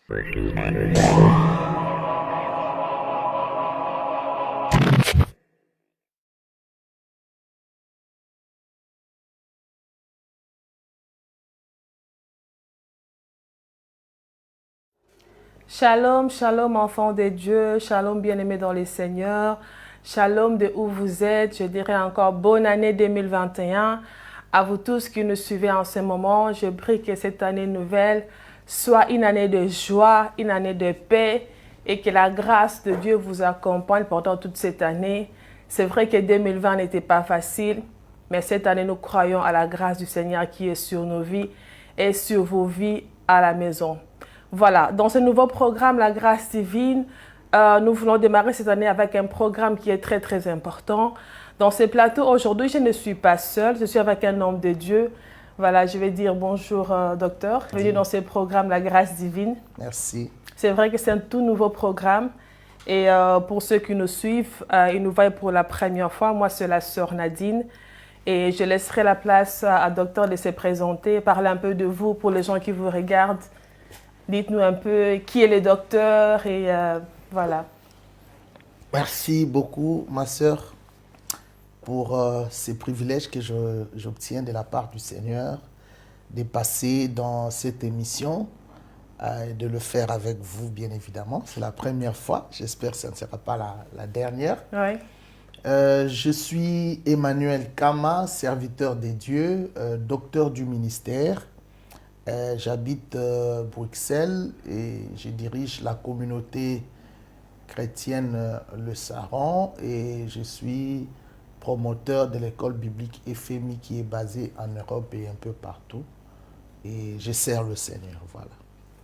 Shalom, shalom enfants de Dieu, shalom bien-aimés dans les Seigneurs, shalom de où vous êtes, je dirais encore bonne année 2021. À vous tous qui nous suivez en ce moment, je prie que cette année nouvelle soit une année de joie, une année de paix et que la grâce de Dieu vous accompagne pendant toute cette année. C'est vrai que 2020 n'était pas facile, mais cette année nous croyons à la grâce du Seigneur qui est sur nos vies et sur vos vies à la maison. Voilà, dans ce nouveau programme, la grâce divine, nous voulons démarrer cette année avec un programme qui est très, très important. Dans ce plateau, aujourd'hui, je ne suis pas seule, je suis avec un homme de Dieu. Voilà, je vais dire bonjour, docteur. Bienvenue dans ce programme, la grâce divine. Merci. C'est vrai que c'est un tout nouveau programme. Et pour ceux qui nous suivent, ils nous voient pour la première fois. Moi, c'est la sœur Nadine. Et je laisserai la place à docteur de se présenter, parler un peu de vous pour les gens qui vous regardent. Dites-nous un peu qui est le docteur et voilà. Merci beaucoup, ma sœur, pour ces privilèges que j'obtiens de la part du Seigneur, de passer dans cette émission et de le faire avec vous, bien évidemment. C'est la première fois, j'espère que ce ne sera pas la dernière. Oui. Je suis Emmanuel Kama, serviteur des dieux, docteur du ministère. J'habite Bruxelles et je dirige la communauté chrétienne Le Saron et je suis promoteur de l'école biblique FMI qui est basée en Europe et un peu partout. Et je sers le Seigneur, voilà.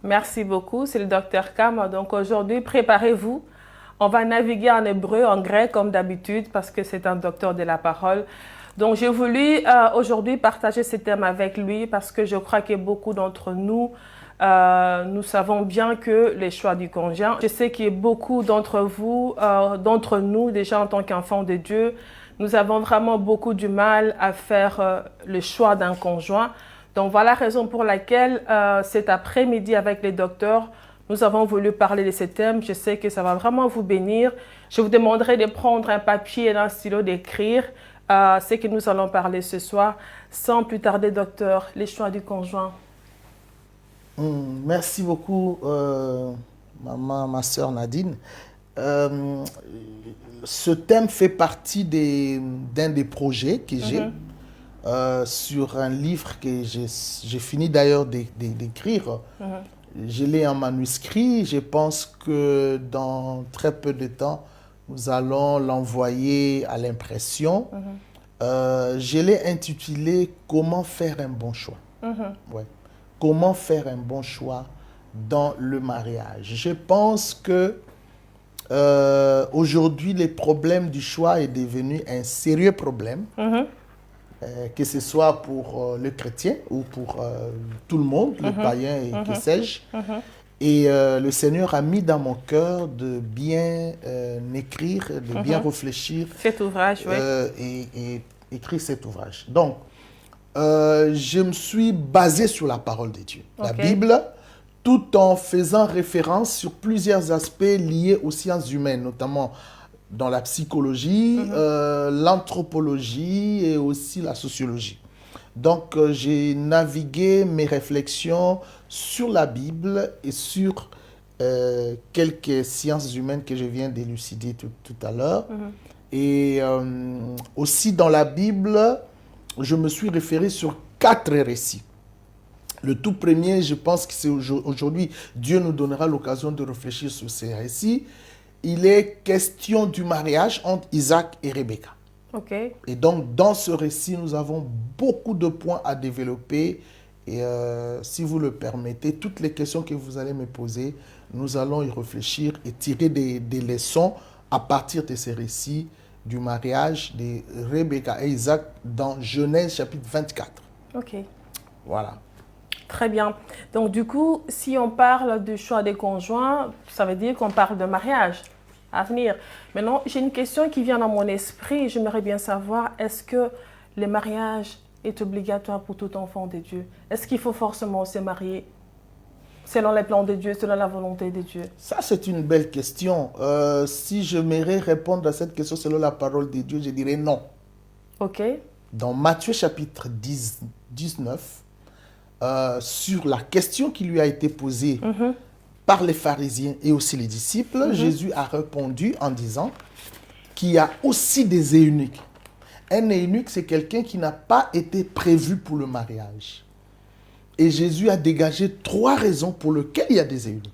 Merci beaucoup, c'est le docteur Kam. Donc aujourd'hui, préparez-vous. On va naviguer en hébreu, en grec comme d'habitude parce que c'est un docteur de la parole. Donc, j'ai voulu aujourd'hui partager ce thème avec lui parce que je crois que beaucoup d'entre nous, nous savons bien que les choix du conjoint, je sais que beaucoup d'entre vous, d'entre nous, déjà en tant qu'enfants de Dieu, nous avons vraiment beaucoup du mal à faire le choix d'un conjoint. Donc, voilà la raison pour laquelle cet après-midi avec les docteurs, nous avons voulu parler de ce thème. Je sais que ça va vraiment vous bénir. Je vous demanderai de prendre un papier et un stylo, d'écrire ce que nous allons parler ce soir. Sans plus tarder, docteur, les choix du conjoint. Merci beaucoup, ma soeur Nadine. Ce thème fait partie d'un des projets que j'ai sur un livre que j'ai fini d'ailleurs d'écrire. Je l'ai en manuscrit. Je pense que dans très peu de temps, nous allons l'envoyer à l'impression. Je l'ai intitulé « Comment faire un bon choix ». Ouais. Comment faire un bon choix dans le mariage. Je pense que aujourd'hui, le problème du choix est devenu un sérieux problème, que ce soit pour le chrétien ou pour tout le monde, le païen et que sais-je. Et le Seigneur a mis dans mon cœur de bien écrire, de bien réfléchir. Cet ouvrage, oui. Et écrire cet ouvrage. Donc, je me suis basé sur la parole de Dieu, la Bible, tout en faisant référence sur plusieurs aspects liés aux sciences humaines, notamment dans la psychologie, l'anthropologie et aussi la sociologie. Donc, j'ai navigué mes réflexions sur la Bible et sur quelques sciences humaines que je viens d'élucider tout à l'heure. Et aussi dans la Bible, je me suis référé sur 4 récits. Le tout premier, je pense que c'est aujourd'hui, Dieu nous donnera l'occasion de réfléchir sur ces récits. Il est question du mariage entre Isaac et Rebecca. Et donc, dans ce récit, nous avons beaucoup de points à développer. Et si vous le permettez, toutes les questions que vous allez me poser, nous allons y réfléchir et tirer des leçons à partir de ces récits du mariage de Rebecca et Isaac dans Genèse chapitre 24. Voilà. Très bien. Donc du coup, si on parle du choix des conjoints, ça veut dire qu'on parle de mariage à venir. Maintenant, j'ai une question qui vient dans mon esprit. J'aimerais bien savoir, est-ce que le mariage est obligatoire pour tout enfant de Dieu? Est-ce qu'il faut forcément se marier? Selon les plans de Dieu, selon la volonté de Dieu. Ça, c'est une belle question. Si je m'aimerais répondre à cette question selon la parole de Dieu, je dirais non. Ok. Dans Matthieu chapitre 19, sur la question qui lui a été posée par les pharisiens et aussi les disciples, Jésus a répondu en disant qu'il y a aussi des eunuques. Un eunuque, c'est quelqu'un qui n'a pas été prévu pour le mariage. Et Jésus a dégagé 3 raisons pour lesquelles il y a des eunuques.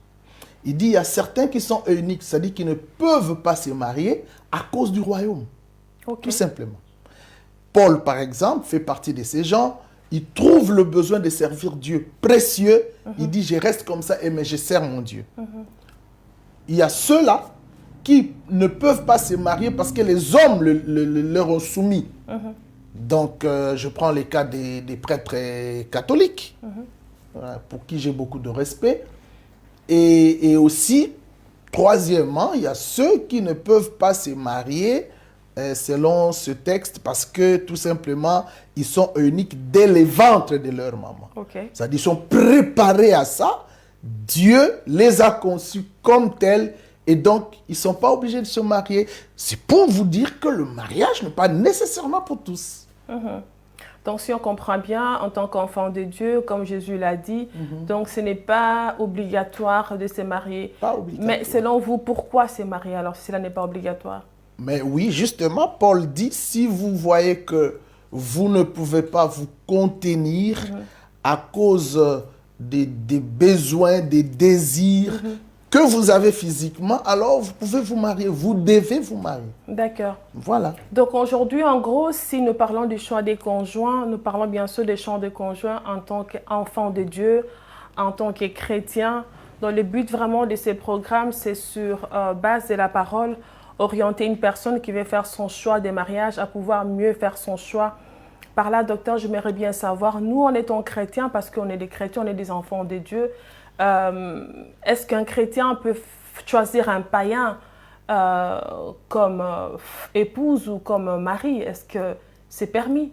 Il dit, il y a certains qui sont eunuques, c'est-à-dire qu'ils ne peuvent pas se marier à cause du royaume. Ok. Tout simplement. Paul, par exemple, fait partie de ces gens. Il trouve le besoin de servir Dieu précieux. Il dit, je reste comme ça, mais je sers mon Dieu. Il y a ceux-là qui ne peuvent pas se marier parce que les hommes leur ont soumis. Donc, je prends les cas des prêtres catholiques, pour qui j'ai beaucoup de respect. Et aussi, troisièmement, il y a ceux qui ne peuvent pas se marier selon ce texte parce que tout simplement, ils sont eunuques dès les ventres de leur maman. Okay. C'est-à-dire, ils sont préparés à ça. Dieu les a conçus comme tels et donc, ils ne sont pas obligés de se marier. C'est pour vous dire que le mariage n'est pas nécessairement pour tous. Donc, si on comprend bien, en tant qu'enfant de Dieu, comme Jésus l'a dit, donc ce n'est pas obligatoire de se marier. Pas obligatoire. Mais selon vous, pourquoi se marier alors si cela n'est pas obligatoire? Mais oui, justement, Paul dit, si vous voyez que vous ne pouvez pas vous contenir à cause des besoins, des désirs que vous avez physiquement, alors vous pouvez vous marier, vous devez vous marier. D'accord. Voilà. Donc aujourd'hui, en gros, si nous parlons du choix des conjoints, nous parlons bien sûr des choix des conjoints en tant qu'enfant de Dieu, en tant que chrétien. Donc le but vraiment de ces programmes, c'est sur base de la parole, orienter une personne qui veut faire son choix de mariage à pouvoir mieux faire son choix. Par là, docteur, j'aimerais bien savoir, nous, en étant chrétiens, parce qu'on est des chrétiens, on est des enfants de Dieu, est-ce qu'un chrétien peut choisir un païen comme épouse ou comme mari? Est-ce que c'est permis?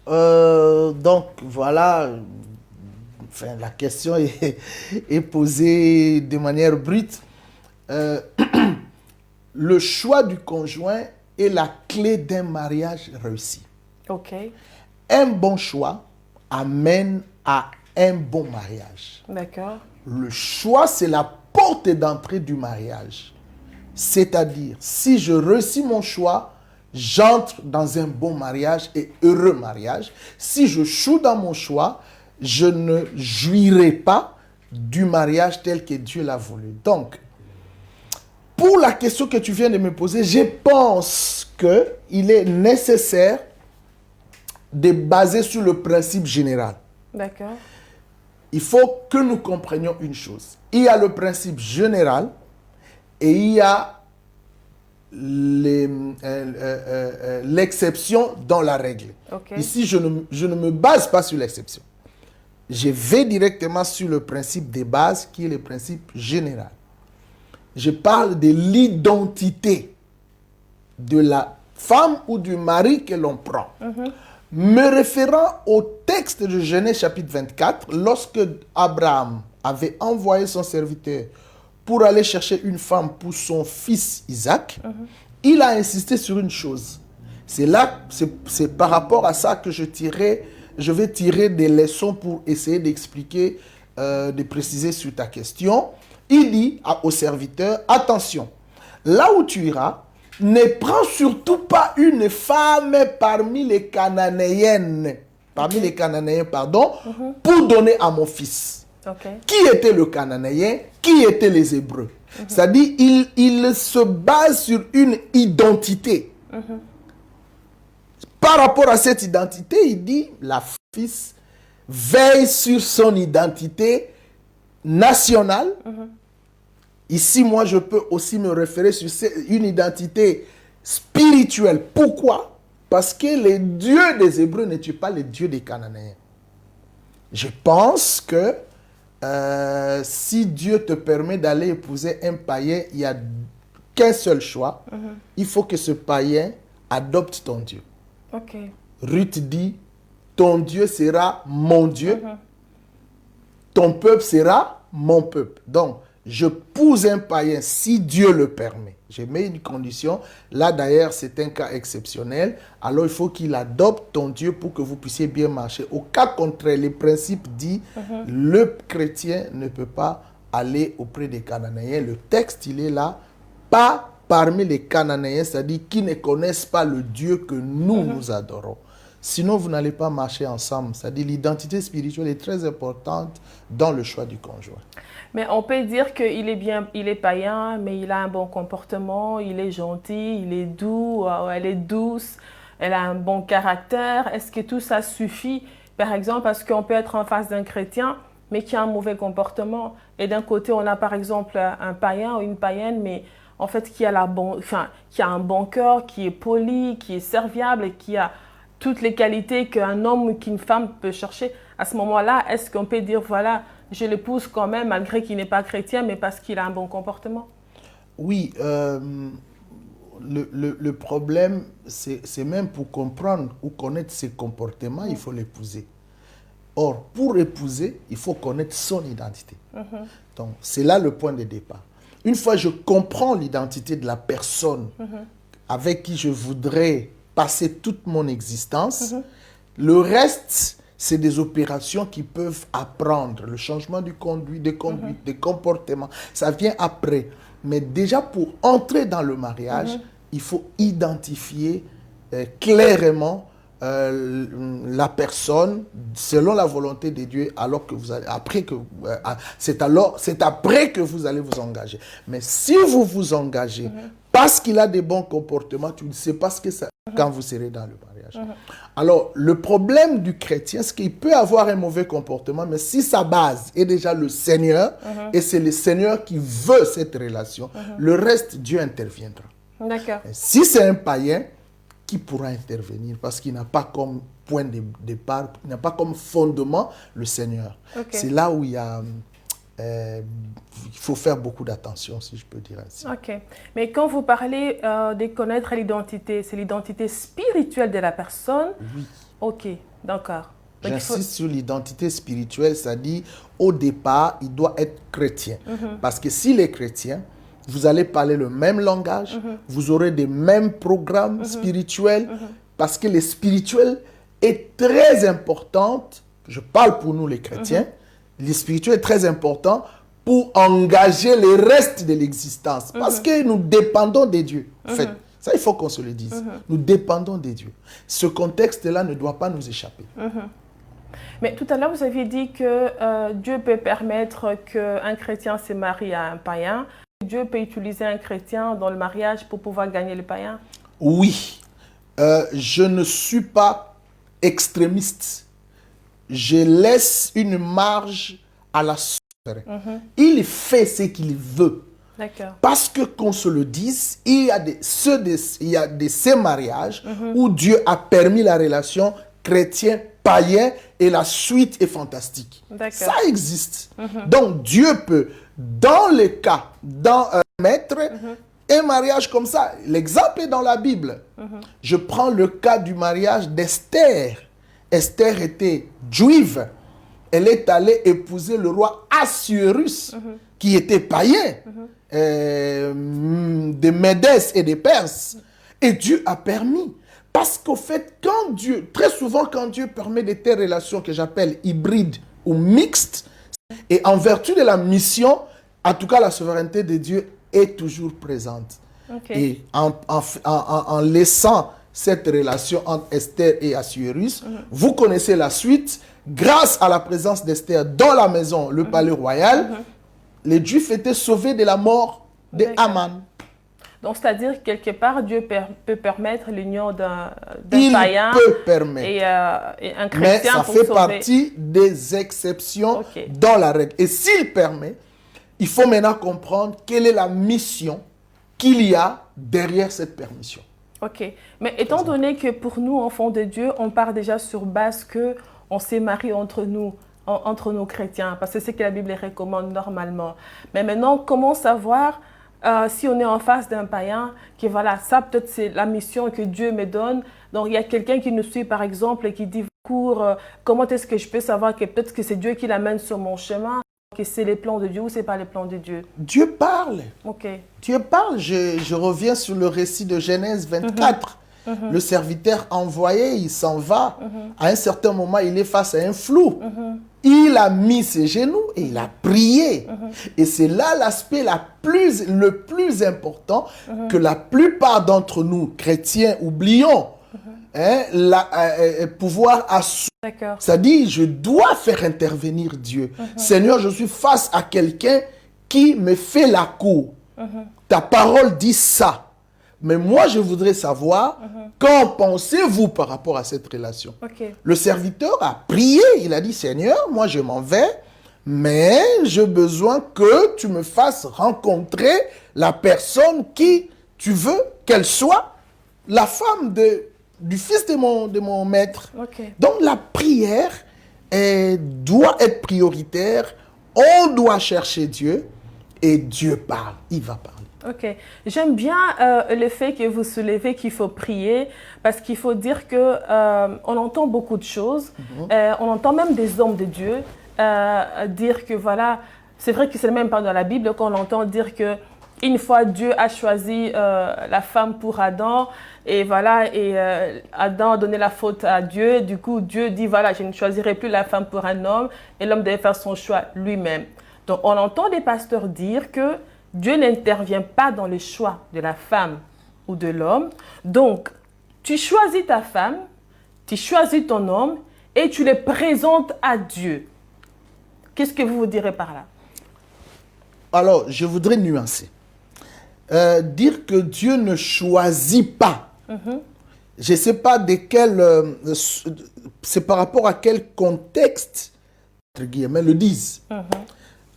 Donc, voilà, enfin, la question est posée de manière brute. Le choix du conjoint est la clé d'un mariage réussi. Ok. Un bon choix amène à un bon mariage. D'accord. Le choix, c'est la porte d'entrée du mariage. C'est-à-dire, si je réussis mon choix, j'entre dans un bon mariage et heureux mariage. Si je choue dans mon choix, je ne jouirai pas du mariage tel que Dieu l'a voulu. Donc, pour la question que tu viens de me poser, je pense qu'il est nécessaire de baser sur le principe général. D'accord. Il faut que nous comprenions une chose. Il y a le principe général et il y a l'exception dans la règle. Okay. Ici, je ne me base pas sur l'exception. Je vais directement sur le principe de base qui est le principe général. Je parle de l'identité de la femme ou du mari que l'on prend. Me référant au texte de Genèse chapitre 24, lorsque Abraham avait envoyé son serviteur pour aller chercher une femme pour son fils Isaac, il a insisté sur une chose. C'est par rapport à ça que je vais tirer des leçons pour essayer d'expliquer, de préciser sur ta question. Il dit au serviteur, attention, là où tu iras, ne prends surtout pas une femme parmi les Cananéennes, pour donner à mon fils. Okay. Qui était le Cananéen? Qui étaient les Hébreux? C'est-à-dire, il se base sur une identité. Par rapport à cette identité, il dit, la fils veille sur son identité nationale. Ici, moi, je peux aussi me référer sur une identité spirituelle. Pourquoi? Parce que les dieux des Hébreux n'étaient pas les dieux des Cananéens. Je pense que si Dieu te permet d'aller épouser un païen, il n'y a qu'un seul choix. Il faut que ce païen adopte ton Dieu. Okay. Ruth dit, ton Dieu sera mon Dieu. ton peuple sera mon peuple. Donc, je épouse un païen si Dieu le permet. Je mets une condition. Là, d'ailleurs, c'est un cas exceptionnel. Alors, il faut qu'il adopte ton Dieu pour que vous puissiez bien marcher. Au cas contraire, les principes disent le chrétien ne peut pas aller auprès des Cananéens. Le texte, il est là. Pas parmi les Cananéens, c'est-à-dire qui ne connaissent pas le Dieu que nous, nous adorons. Sinon, vous n'allez pas marcher ensemble. C'est-à-dire l'identité spirituelle est très importante dans le choix du conjoint. Mais on peut dire qu'il est bien, il est païen, mais il a un bon comportement, il est gentil, il est doux, elle est douce, elle a un bon caractère. Est-ce que tout ça suffit? Par exemple, parce qu'on peut être en face d'un chrétien, mais qui a un mauvais comportement. Et d'un côté, on a par exemple un païen ou une païenne, mais en fait qui a, qui a un bon cœur, qui est poli, qui est serviable et qui a toutes les qualités qu'un homme ou qu'une femme peut chercher. À ce moment-là, est-ce qu'on peut dire, voilà, je l'épouse quand même, malgré qu'il n'est pas chrétien, mais parce qu'il a un bon comportement? Oui, le problème, c'est même pour comprendre ou connaître ses comportements, il faut l'épouser. Or, pour épouser, il faut connaître son identité. Donc, c'est là le point de départ. Une fois que je comprends l'identité de la personne avec qui je voudrais passer toute mon existence, le reste, c'est des opérations qui peuvent apprendre. Le changement de conduite, des comportements, ça vient après. Mais déjà, pour entrer dans le mariage, il faut identifier clairement la personne selon la volonté de Dieu, alors que vous allez, c'est après que vous allez vous engager. Mais si vous vous engagez parce qu'il a des bons comportements, tu ne sais pas ce que ça quand vous serez dans le mariage. Alors, le problème du chrétien, c'est qu'il peut avoir un mauvais comportement, mais si sa base est déjà le Seigneur, et c'est le Seigneur qui veut cette relation, le reste, Dieu interviendra. D'accord. Si c'est un païen, qui pourra intervenir? Parce qu'il n'a pas comme point de départ, il n'a pas comme fondement le Seigneur. C'est là où il y a... il faut faire beaucoup d'attention, si je peux dire ainsi. Ok. Mais quand vous parlez de connaître l'identité, c'est l'identité spirituelle de la personne? Oui. Ok, d'accord. J'insiste sur l'identité spirituelle, c'est-à-dire au départ, il doit être chrétien. Parce que s'il est chrétien, vous allez parler le même langage, vous aurez des mêmes programmes spirituels, parce que le spirituel est très important, je parle pour nous les chrétiens, le spirituel est très important pour engager le reste de l'existence, parce que nous dépendons de Dieu, en fait. Ça, il faut qu'on se le dise. Nous dépendons de Dieu. Ce contexte-là ne doit pas nous échapper. Mais tout à l'heure, vous aviez dit que Dieu peut permettre qu'un chrétien se marie à un païen. Dieu peut utiliser un chrétien dans le mariage pour pouvoir gagner le païen? Oui. Je ne suis pas extrémiste. Je laisse une marge à la souveraine. Il fait ce qu'il veut. Parce que, qu'on se le dise, il y a ces mariages où Dieu a permis la relation chrétien-païen et la suite est fantastique. Ça existe. Donc, Dieu peut, dans le cas, mettre un mariage comme ça. L'exemple est dans la Bible. Je prends le cas du mariage d'Esther. Esther était juive. Elle est allée épouser le roi Assuérus, qui était païen, des Médès et des Perses. Et Dieu a permis. Parce qu'au fait, très souvent, quand Dieu permet de telles relations que j'appelle hybrides ou mixtes, et en vertu de la mission, en tout cas la souveraineté de Dieu est toujours présente. Et en laissant cette relation entre Esther et Assuérus, vous connaissez la suite. Grâce à la présence d'Esther dans la maison, le palais royal, les Juifs étaient sauvés de la mort de Haman. Donc, c'est-à-dire, quelque part, Dieu peut permettre l'union d'un païen et un chrétien. Mais ça fait partie des exceptions dans la règle. Et s'il permet, il faut maintenant comprendre quelle est la mission qu'il y a derrière cette permission. Ok. Mais étant donné que pour nous, enfants de Dieu, on part déjà sur base qu'on s'est marié entre nous chrétiens, parce que c'est ce que la Bible recommande normalement. Mais maintenant, comment savoir si on est en face d'un païen, que voilà, ça peut-être c'est la mission que Dieu me donne. Donc il y a quelqu'un qui nous suit par exemple et qui dit, parcours, comment est-ce que je peux savoir que peut-être que c'est Dieu qui l'amène sur mon chemin, que c'est les plans de Dieu ou c'est pas les plans de Dieu? Dieu parle. Ok. Dieu parle. Je reviens sur le récit de Genèse 24. Le serviteur envoyé, il s'en va. À un certain moment, il est face à un flou. Il a mis ses genoux et il a prié. Et c'est là l'aspect le plus important que la plupart d'entre nous, chrétiens, oublions. Pouvoir assumer. Ça dit, je dois faire intervenir Dieu. Seigneur, je suis face à quelqu'un qui me fait la cour. Ta parole dit ça. Mais moi, je voudrais savoir, qu'en pensez-vous par rapport à cette relation? Le serviteur a prié, il a dit, Seigneur, moi je m'en vais, mais j'ai besoin que tu me fasses rencontrer la personne qui tu veux qu'elle soit, la femme du fils de mon maître. Donc la prière doit être prioritaire, on doit chercher Dieu, et Dieu parle, il va parler. Ok. J'aime bien le fait que vous soulevez qu'il faut prier, parce qu'il faut dire que on entend beaucoup de choses. On entend même des hommes de Dieu dire que voilà, c'est vrai que c'est même pas dans la Bible qu'on entend dire que une fois Dieu a choisi la femme pour Adam, et voilà, et Adam a donné la faute à Dieu. Du coup, Dieu dit voilà, je ne choisirai plus la femme pour un homme, et l'homme devait faire son choix lui-même. Donc, on entend des pasteurs dire que Dieu n'intervient pas dans le choix de la femme ou de l'homme. Donc, tu choisis ta femme, tu choisis ton homme et tu les présentes à Dieu. Qu'est-ce que vous direz par là? Alors, je voudrais nuancer. Dire que Dieu ne choisit pas. Je ne sais pas de quel... c'est par rapport à quel contexte, entre guillemets, le disent.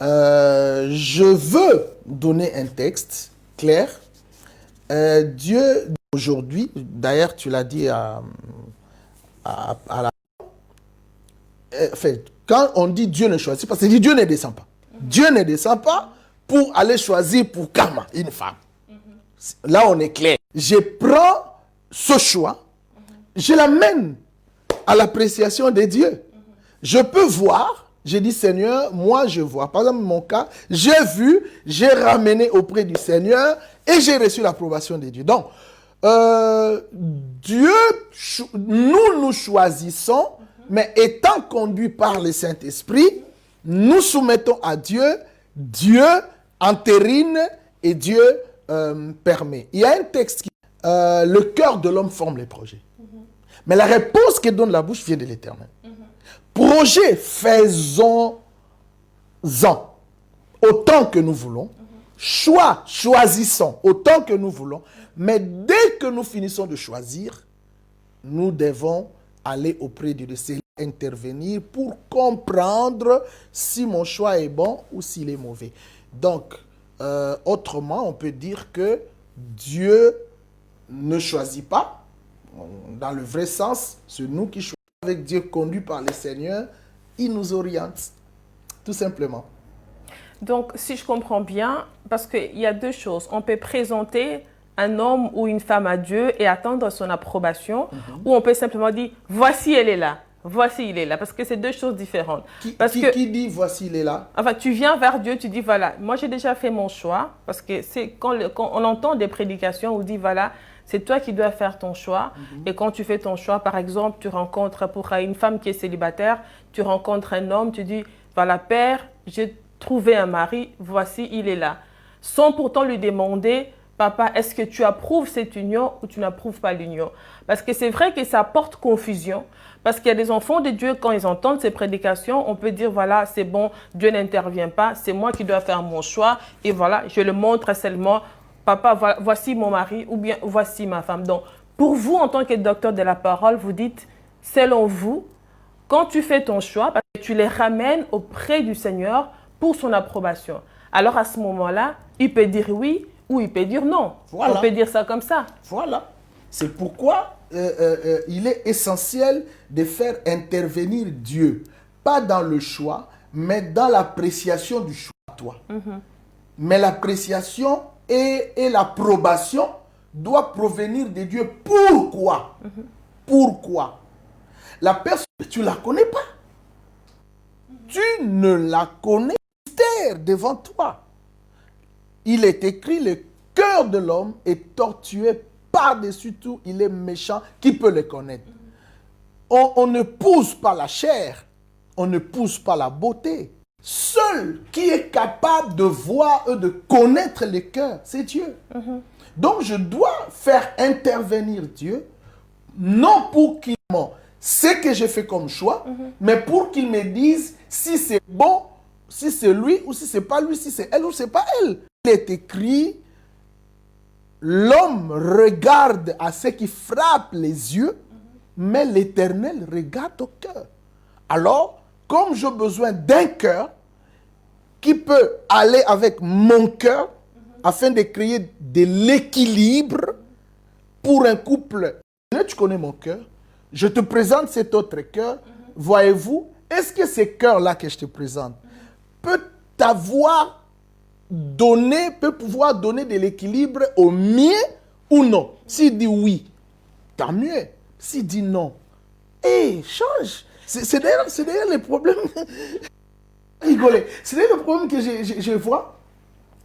Je veux donner un texte clair. Dieu, aujourd'hui, d'ailleurs, tu l'as dit à la... quand on dit Dieu ne choisit pas, c'est dire Dieu ne descend pas. Dieu ne descend pas pour aller choisir pour Kama, une femme. Là, on est clair. Je prends ce choix, je l'amène à l'appréciation de Dieu. Je peux voir, j'ai dit Seigneur, moi je vois. Par exemple, mon cas, j'ai vu, j'ai ramené auprès du Seigneur et j'ai reçu l'approbation de Dieu. Donc, Dieu, nous choisissons, mais étant conduits par le Saint-Esprit, nous soumettons à Dieu, Dieu entérine et Dieu permet. Il y a un texte qui dit, le cœur de l'homme forme les projets. Mais la réponse que donne la bouche vient de l'Éternel. Projet, faisons-en autant que nous voulons. Choix, choisissons autant que nous voulons. Mais dès que nous finissons de choisir, nous devons aller auprès de Dieu, intervenir pour comprendre si mon choix est bon ou s'il est mauvais. Donc, autrement, on peut dire que Dieu ne choisit pas. Dans le vrai sens, c'est nous qui choisissons avec Dieu, conduit par le Seigneur, il nous oriente, tout simplement. Donc, si je comprends bien, parce qu'il y a deux choses. On peut présenter un homme ou une femme à Dieu et attendre son approbation, ou on peut simplement dire, voici, elle est là. Voici, il est là. Parce que c'est deux choses différentes. Qui dit, voici, il est là? Enfin, tu viens vers Dieu, tu dis, voilà, moi j'ai déjà fait mon choix. Parce que c'est quand on entend des prédications où on dit, voilà, c'est toi qui dois faire ton choix. Et quand tu fais ton choix, par exemple, tu rencontres pour une femme qui est célibataire, tu rencontres un homme, tu dis, voilà, Père, j'ai trouvé un mari, voici, il est là. Sans pourtant lui demander, papa, est-ce que tu approuves cette union ou tu n'approuves pas l'union? Parce que c'est vrai que ça porte confusion. Parce qu'il y a des enfants de Dieu, quand ils entendent ces prédications, on peut dire, voilà, c'est bon, Dieu n'intervient pas, c'est moi qui dois faire mon choix. Et voilà, je le montre seulement, papa, voici mon mari ou bien voici ma femme. Donc, pour vous, en tant que docteur de la parole, vous dites, selon vous, quand tu fais ton choix, tu les ramènes auprès du Seigneur pour son approbation. Alors, à ce moment-là, il peut dire oui ou il peut dire non. Voilà. On peut dire ça comme ça. Voilà. C'est pourquoi il est essentiel de faire intervenir Dieu, pas dans le choix, mais dans l'appréciation du choix à toi. Mais l'appréciation et l'approbation doivent provenir de Dieu. Pourquoi? Pourquoi? La personne Mais tu ne la connais pas. Tu ne la connais pas devant toi. Il est écrit, le cœur de l'homme est tortué par-dessus tout, il est méchant, qui peut le connaître? On ne pousse pas la chair, on ne pousse pas la beauté. Seul qui est capable de voir et de connaître les cœurs, c'est Dieu. Donc je dois faire intervenir Dieu, non pour qu'il me dise ce que j'ai fait comme choix, mais pour qu'il me dise si c'est bon, si c'est lui ou si c'est pas lui, si c'est elle ou c'est pas elle. Il est écrit, l'homme regarde à ce qui frappe les yeux, mais l'Éternel regarde au cœur. Alors, comme j'ai besoin d'un cœur qui peut aller avec mon cœur afin de créer de l'équilibre pour un couple. Tu connais mon cœur, je te présente cet autre cœur. Voyez-vous, est-ce que ce cœur-là que je te présente peut pouvoir donner de l'équilibre au mien ou non? S'il dit oui, tant mieux. S'il dit non, change. C'est d'ailleurs le problème. Rigoler. C'est d'ailleurs le problème que je vois.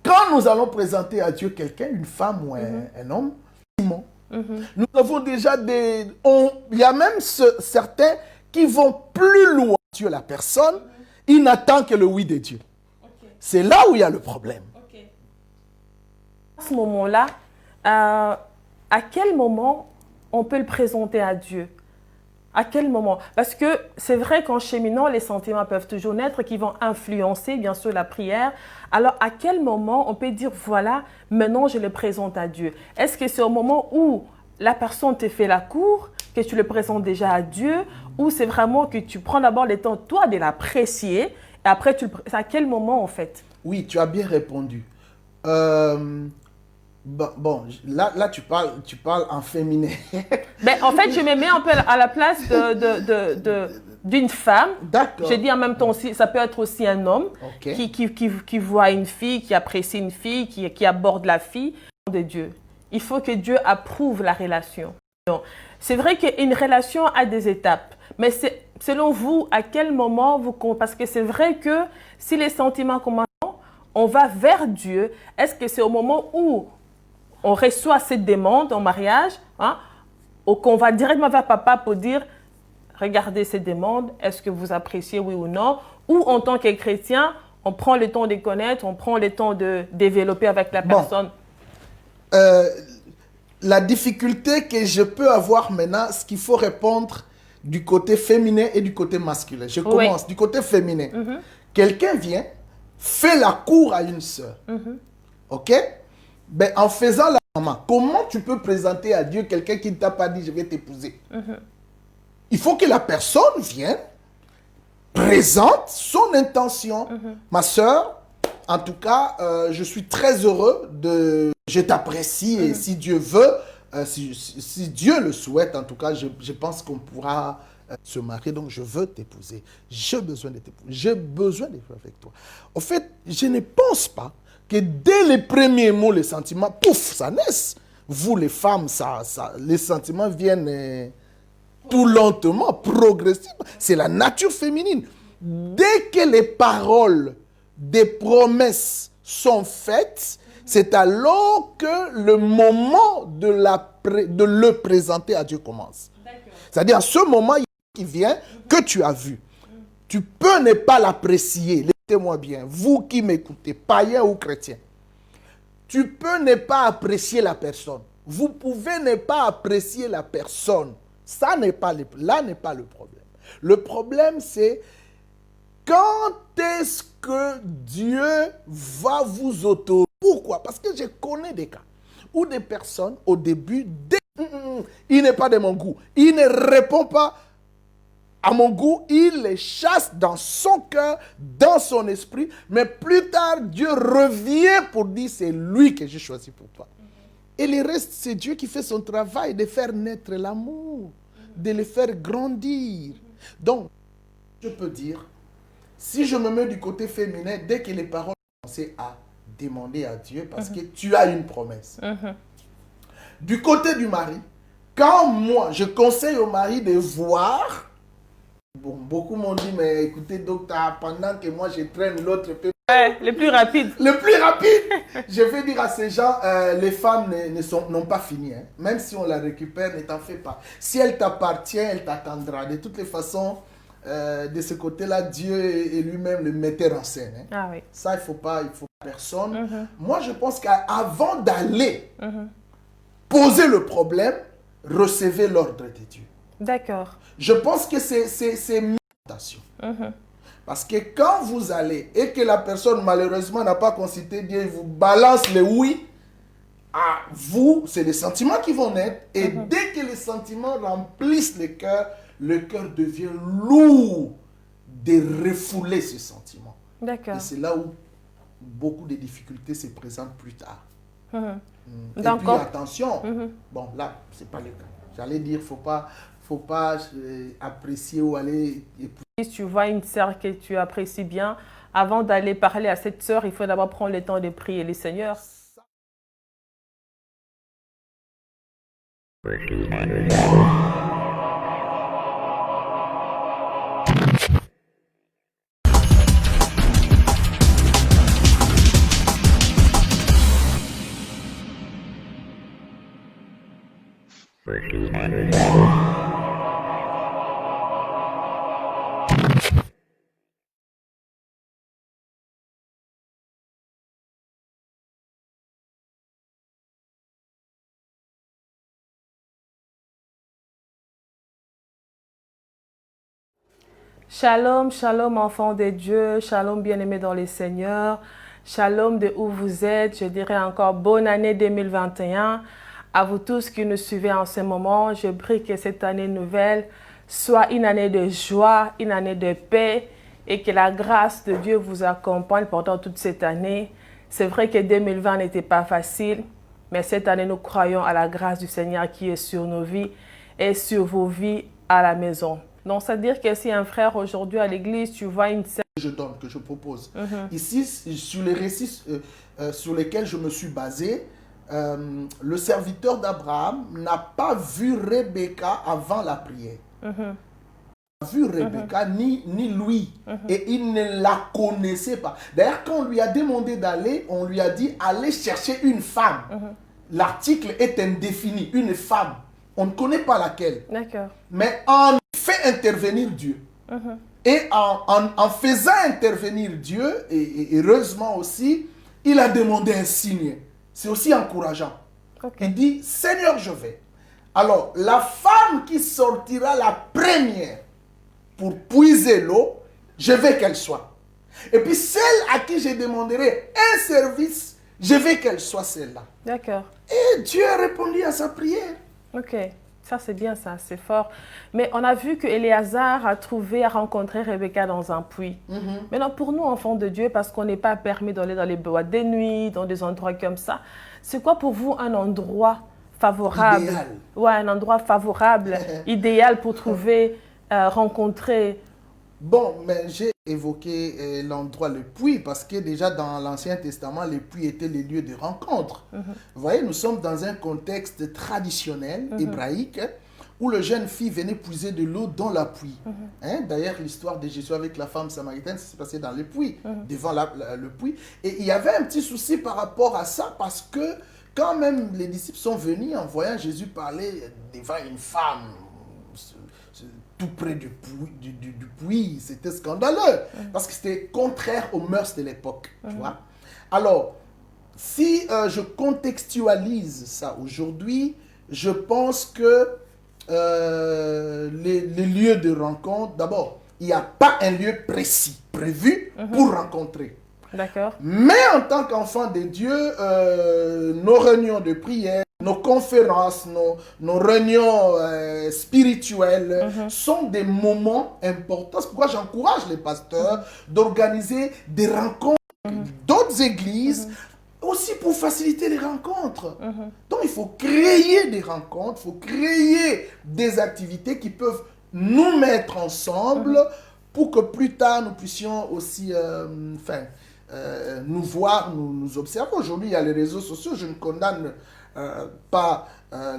Quand nous allons présenter à Dieu quelqu'un, une femme ou un homme, nous avons déjà il y a même certains qui vont plus loin que Dieu, la personne, ils n'attendent que le oui de Dieu. C'est là où il y a le problème. À ce moment-là, à quel moment on peut le présenter à Dieu? À quel moment? Parce que c'est vrai qu'en cheminant, les sentiments peuvent toujours naître qui vont influencer, bien sûr, la prière. Alors, à quel moment on peut dire, voilà, maintenant je le présente à Dieu? Est-ce que c'est au moment où la personne te fait la cour, que tu le présentes déjà à Dieu, ou c'est vraiment que tu prends d'abord le temps, toi, de l'apprécier, et après, à quel moment, en fait? Oui, tu as bien répondu. Bon, là tu parles en féminin. Ben, en fait, je me mets un peu à la place d'une femme. D'accord. Je dis en même temps aussi, ça peut être aussi un homme qui voit une fille, qui apprécie une fille, qui aborde la fille de Dieu. Il faut que Dieu approuve la relation. C'est vrai qu'une relation a des étapes, mais selon vous, à quel moment parce que c'est vrai que si les sentiments commencent, on va vers Dieu. Est-ce que c'est au moment où on reçoit cette demande en mariage, ou qu'on va directement vers papa pour dire, regardez cette demande, est-ce que vous appréciez oui ou non? Ou en tant que chrétien, on prend le temps de connaître, on prend le temps de développer avec la personne. La difficulté que je peux avoir maintenant, c'est qu'il faut répondre du côté féminin et du côté masculin. Je commence du côté féminin. Quelqu'un vient, fait la cour à une sœur. Ok? Ben, en faisant la maman, comment tu peux présenter à Dieu quelqu'un qui ne t'a pas dit je vais t'épouser? Il faut que la personne vienne, présente son intention. Ma soeur, en tout cas, je suis très heureux je t'apprécie et si Dieu veut, si Dieu le souhaite, en tout cas, je pense qu'on pourra se marier. Donc, je veux t'épouser. J'ai besoin de t'épouser. J'ai besoin d'être avec toi. En fait, je ne pense pas que dès les premiers mots, les sentiments, pouf, ça naisse. Vous, les femmes, les sentiments viennent tout lentement, progressivement. C'est la nature féminine. Dès que les paroles des promesses sont faites, c'est alors que le moment de le présenter à Dieu commence. C'est-à-dire, à ce moment qui vient, que tu as vu, tu peux ne pas l'apprécier. Écoutez-moi bien, vous qui m'écoutez, païen ou chrétien, tu peux ne pas apprécier la personne. Vous pouvez ne pas apprécier la personne. Là n'est pas le problème. Le problème, c'est quand est-ce que Dieu va vous autoriser? Pourquoi? Parce que je connais des cas où des personnes, au début, il n'est pas de mon goût. Il ne répond pas à mon goût, il les chasse dans son cœur, dans son esprit. Mais plus tard, Dieu revient pour dire, c'est lui que j'ai choisi pour toi. Et le reste, c'est Dieu qui fait son travail de faire naître l'amour, de le faire grandir. Donc, je peux dire, si je me mets du côté féminin, dès que les paroles commencent à demander à Dieu, parce que tu as une promesse. Du côté du mari, quand moi, je conseille au mari de voir Bon, beaucoup m'ont dit, mais écoutez, docteur, pendant que moi je traîne l'autre peu. Ouais, les plus rapides. Le plus rapide, je vais dire à ces gens, les femmes n'ont pas fini. Hein. Même si on la récupère, ne t'en fais pas. Si elle t'appartient, elle t'attendra. De toutes les façons, de ce côté-là, Dieu est lui-même le metteur en scène. Hein. Ah oui. Ça, il faut pas personne. Moi, je pense qu'avant d'aller poser le problème, recevez l'ordre de Dieu. D'accord. Je pense que c'est une tentation. Parce que quand vous allez et que la personne malheureusement n'a pas consulté Dieu, il vous balance le oui, à vous, c'est les sentiments qui vont naître. Et dès que les sentiments remplissent le cœur devient lourd de refouler ces sentiments. D'accord. Et c'est là où beaucoup de difficultés se présentent plus tard. Et puis attention, bon là, c'est pas le cas. J'allais dire, faut pas apprécier ou aller... Si tu vois une sœur que tu apprécies bien, avant d'aller parler à cette sœur, il faut d'abord prendre le temps de prier le Seigneur. Shalom, shalom enfants de Dieu, shalom bien-aimés dans le Seigneur, shalom de où vous êtes, je dirais encore bonne année 2021. À vous tous qui nous suivez en ce moment, je prie que cette année nouvelle soit une année de joie, une année de paix et que la grâce de Dieu vous accompagne pendant toute cette année. C'est vrai que 2020 n'était pas facile, mais cette année nous croyons à la grâce du Seigneur qui est sur nos vies et sur vos vies à la maison. Donc, c'est-à-dire que si un frère aujourd'hui à l'église, tu vois une sœur... que je propose. Ici, sur les récits sur lesquels je me suis basé, le serviteur d'Abraham n'a pas vu Rebecca avant la prière. Il n'a vu Rebecca ni lui. Et il ne la connaissait pas. D'ailleurs, quand on lui a demandé d'aller, on lui a dit allez chercher une femme. L'article est indéfini, une femme. On ne connaît pas laquelle. D'accord. Mais en fait intervenir Dieu. Et en faisant intervenir Dieu, et heureusement aussi, il a demandé un signe. C'est aussi encourageant. Il dit, Seigneur, je vais. Alors, la femme qui sortira la première pour puiser l'eau, je veux qu'elle soit. Et puis celle à qui je demanderai un service, je veux qu'elle soit celle-là. D'accord. Et Dieu a répondu à sa prière. Ok, ça c'est bien, ça, c'est fort. Mais on a vu que Éléazar a rencontré Rebecca dans un puits. Maintenant, pour nous, enfants de Dieu, parce qu'on n'est pas permis d'aller dans les boîtes de nuit, dans des endroits comme ça, c'est quoi pour vous un endroit favorable? Idéal. Ouais, un endroit favorable, idéal pour trouver, rencontrer. Bon, mais j'ai évoqué l'endroit, le puits, parce que déjà dans l'Ancien Testament, les puits étaient les lieux de rencontre. Vous voyez, nous sommes dans un contexte traditionnel, hébraïque, où le jeune fille venait puiser de l'eau dans la puits. D'ailleurs, l'histoire de Jésus avec la femme samaritaine, ça s'est passé dans le puits, devant le puits. Et il y avait un petit souci par rapport à ça, parce que quand même les disciples sont venus en voyant Jésus parler devant une femme, tout près du puits, c'était scandaleux, parce que c'était contraire aux mœurs de l'époque, tu vois. Alors, si je contextualise ça aujourd'hui, je pense que les lieux de rencontre, d'abord, il n'y a pas un lieu précis, prévu pour rencontrer. D'accord. Mais en tant qu'enfant de Dieu, nos réunions de prière, nos conférences, nos réunions spirituelles sont des moments importants. C'est pourquoi j'encourage les pasteurs d'organiser des rencontres d'autres églises, aussi pour faciliter les rencontres. Donc il faut créer des rencontres, il faut créer des activités qui peuvent nous mettre ensemble pour que plus tard nous puissions aussi nous voir, nous observer. Aujourd'hui, il y a les réseaux sociaux, je ne condamne pas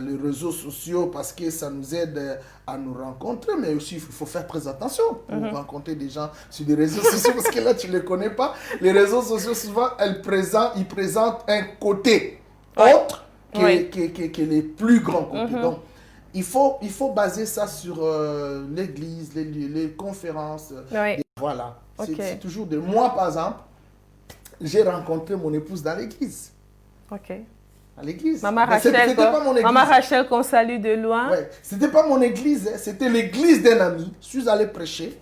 les réseaux sociaux parce que ça nous aide à nous rencontrer, mais aussi il faut faire très attention pour rencontrer des gens sur des réseaux sociaux parce que là, tu ne les connais pas. Les réseaux sociaux, souvent, ils présentent un côté autre que les plus grands côtés. Donc, il faut baser ça sur l'église, les conférences. Voilà. C'est toujours de moi, par exemple, j'ai rencontré mon épouse dans l'église. À l'église. Maman Rachel, qu'on salue de loin. Ouais. C'était pas mon église, c'était l'église d'un ami. Je suis allé prêcher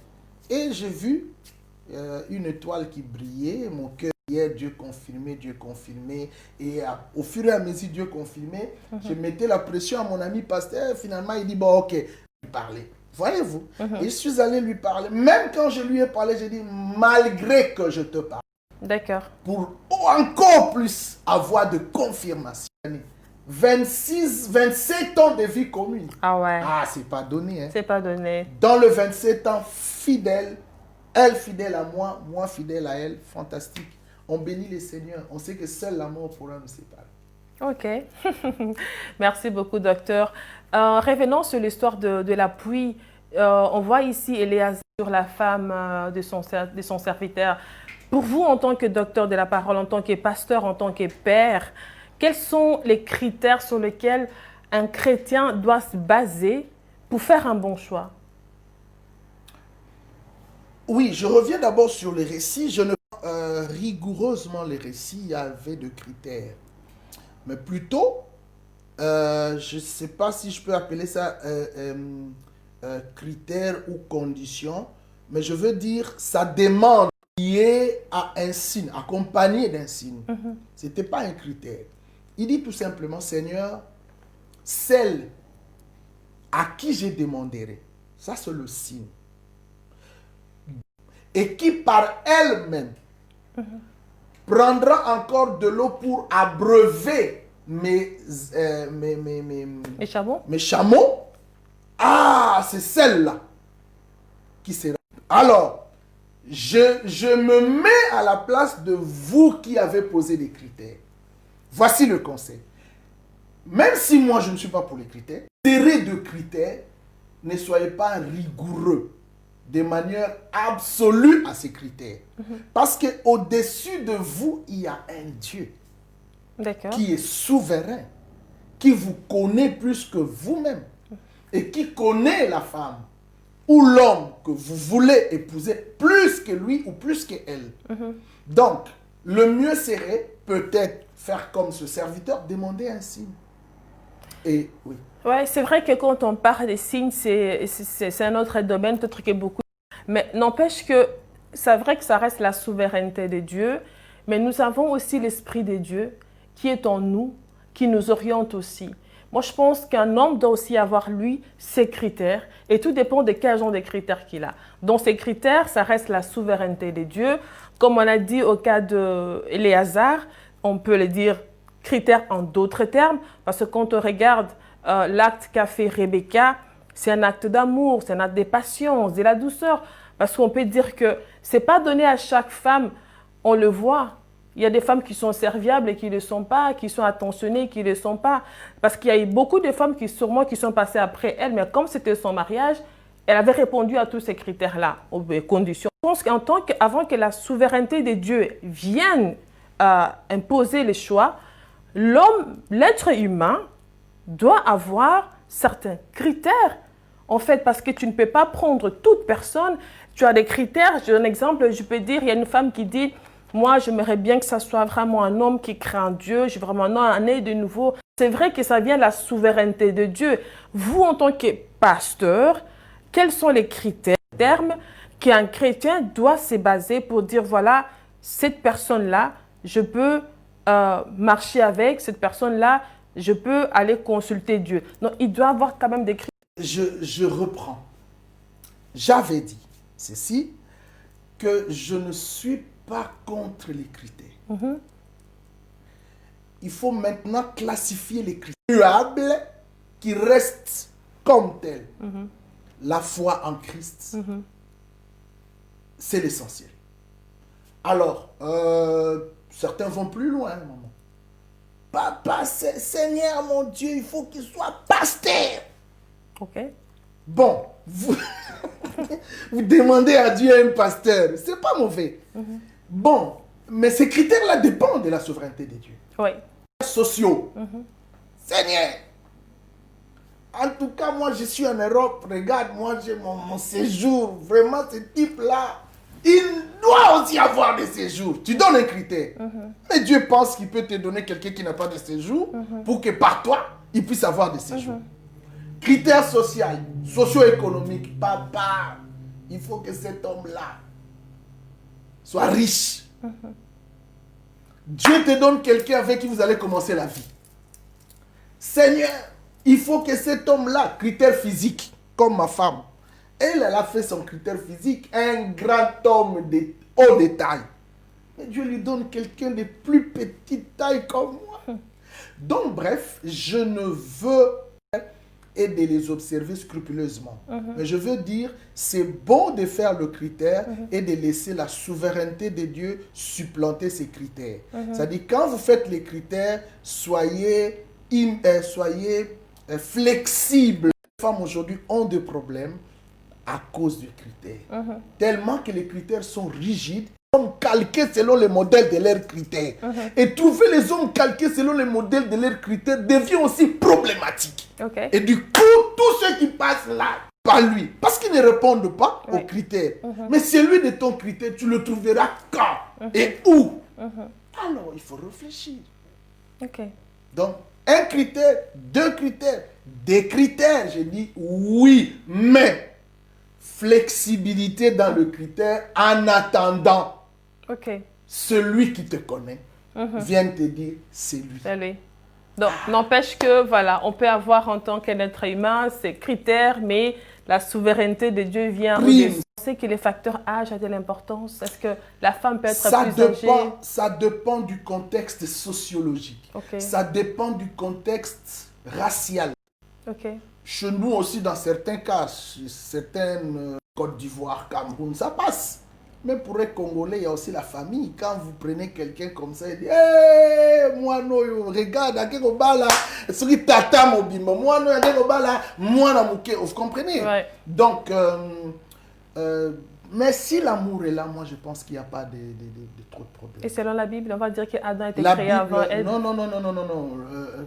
et j'ai vu une étoile qui brillait. Mon cœur priait, Dieu confirmé. Et au fur et à mesure, Dieu confirmé. Je mettais la pression à mon ami pasteur. Finalement, il dit, bon, ok, lui parler. Voyez-vous. Et je suis allé lui parler. Même quand je lui ai parlé, j'ai dit, malgré que je te parle. D'accord. Pour encore plus avoir de confirmation. 27 ans de vie commune. Ah ouais. Ah, c'est pas donné. Hein. C'est pas donné. Dans le 27 ans, fidèle, elle fidèle à moi, moi fidèle à elle, fantastique. On bénit le Seigneur. On sait que seul l'amour pourra nous séparer. Ok. Merci beaucoup, docteur. Revenons sur l'histoire de la pluie. On voit ici Éléazar sur la femme de son serviteur. Pour vous, en tant que docteur de la parole, en tant que pasteur, en tant que père, quels sont les critères sur lesquels un chrétien doit se baser pour faire un bon choix? Oui, je reviens d'abord sur les récits. Je ne rigoureusement les récits, il y avait de critères. Mais plutôt, je ne sais pas si je peux appeler ça critères ou conditions, mais je veux dire, ça demande lié à un signe, accompagné d'un signe. Ce n'était pas un critère. Il dit tout simplement, Seigneur, celle à qui j'ai demandé, ça c'est le signe. Et qui par elle-même prendra encore de l'eau pour abreuver mes chameaux. Ah, c'est celle-là qui sera. Alors, je me mets à la place de vous qui avez posé les critères. Voici le conseil. Même si moi je ne suis pas pour les critères, serrez de critères, ne soyez pas rigoureux de manière absolue à ces critères. Parce qu'au-dessus de vous, il y a un Dieu qui est souverain, qui vous connaît plus que vous-même et qui connaît la femme ou l'homme que vous voulez épouser plus que lui ou plus qu'elle. Donc, le mieux serait peut-être faire comme ce serviteur, demander un signe. Et oui. Ouais, c'est vrai que quand on parle des signes, c'est un autre domaine, peut-être que beaucoup. Mais n'empêche que c'est vrai que ça reste la souveraineté de Dieu, mais nous avons aussi l'Esprit de Dieu qui est en nous, qui nous oriente aussi. Moi, je pense qu'un homme doit aussi avoir, lui, ses critères, et tout dépend de quel genre de critères qu'il a. Dans ces critères, ça reste la souveraineté de Dieu. Comme on a dit au cas d'Éléazar, on peut le dire critères en d'autres termes, parce que quand on regarde l'acte qu'a fait Rebecca, c'est un acte d'amour, c'est un acte de patience, de la douceur, parce qu'on peut dire que ce n'est pas donné à chaque femme, on le voit. Il y a des femmes qui sont serviables et qui ne le sont pas, qui sont attentionnées, qui ne le sont pas. Parce qu'il y a eu beaucoup de femmes qui sont passées après elle, mais comme c'était son mariage, elle avait répondu à tous ces critères-là, aux conditions. Je pense qu'avant que la souveraineté de Dieu vienne imposer les choix, l'être humain doit avoir certains critères. En fait, parce que tu ne peux pas prendre toute personne. Tu as des critères. J'ai un exemple, je peux dire, il y a une femme qui dit... Moi, j'aimerais bien que ça soit vraiment un homme qui craint Dieu. J'ai vraiment un œil de nouveau. C'est vrai que ça vient de la souveraineté de Dieu. Vous, en tant que pasteur, quels sont les critères, termes qu'un chrétien doit se baser pour dire, voilà, cette personne-là, je peux marcher avec, cette personne-là, je peux aller consulter Dieu. Donc, il doit avoir quand même des critères. Je reprends. J'avais dit ceci, que je ne suis pas contre les critères. Il faut maintenant classifier les critères qui restent comme tels. La foi en Christ, c'est l'essentiel. Alors, certains vont plus loin, maman. Papa, Seigneur, mon Dieu, il faut qu'il soit pasteur. Ok. Bon, vous, vous demandez à Dieu un pasteur. C'est pas mauvais. Bon, mais ces critères-là dépendent de la souveraineté de Dieu. Oui. Sociaux. Seigneur, en tout cas, moi, je suis en Europe. Regarde, moi, j'ai mon séjour. Vraiment, ce type-là, il doit aussi avoir des séjours. Tu donnes un critère. Mais Dieu pense qu'il peut te donner quelqu'un qui n'a pas de séjour pour que par toi, il puisse avoir des séjours. Critères sociaux, socio-économiques. Papa, il faut que cet homme-là soit riche. Dieu te donne quelqu'un avec qui vous allez commencer la vie. Seigneur, il faut que cet homme-là, critère physique, comme ma femme, elle a fait son critère physique, un grand homme de haut de taille. Mais Dieu lui donne quelqu'un de plus petite taille comme moi. Donc, bref, je ne veux et de les observer scrupuleusement. Mais je veux dire, c'est bon de faire le critère et de laisser la souveraineté de Dieu supplanter ces critères. C'est-à-dire, quand vous faites les critères, soyez flexibles. Les femmes aujourd'hui ont des problèmes à cause des critères. Tellement que les critères sont rigides, calqués selon les modèles de leurs critères. Et trouver les hommes calqués selon les modèles de leurs critères devient aussi problématique. Et du coup, tous ceux qui passent là, pas lui, parce qu'ils ne répondent pas aux critères. Mais celui de ton critère, tu le trouveras quand et où. Alors, il faut réfléchir. Donc, un critère, deux critères, des critères, j'ai dit oui, mais flexibilité dans le critère en attendant celui qui te connaît vient te dire c'est lui. C'est lui. Donc, n'empêche que, voilà, on peut avoir en tant qu'être humain ces critères, mais la souveraineté de Dieu vient au-dessus. On sait que les facteurs âge ont de l'importance. Est-ce que la femme peut être plus âgée? Ça dépend du contexte sociologique. Ça dépend du contexte racial. Chez nous aussi, dans certains cas, certaines Côte d'Ivoire, Cameroun, ça passe. Mais pour les Congolais, il y a aussi la famille. Quand vous prenez quelqu'un comme ça, il dit hey, moi, non, regarde, vous comprenez? Donc, mais si l'amour est là, moi je pense qu'il n'y a pas de trop de problèmes. Et selon la Bible, on va dire qu'Adam a été créé avant Ève. Non,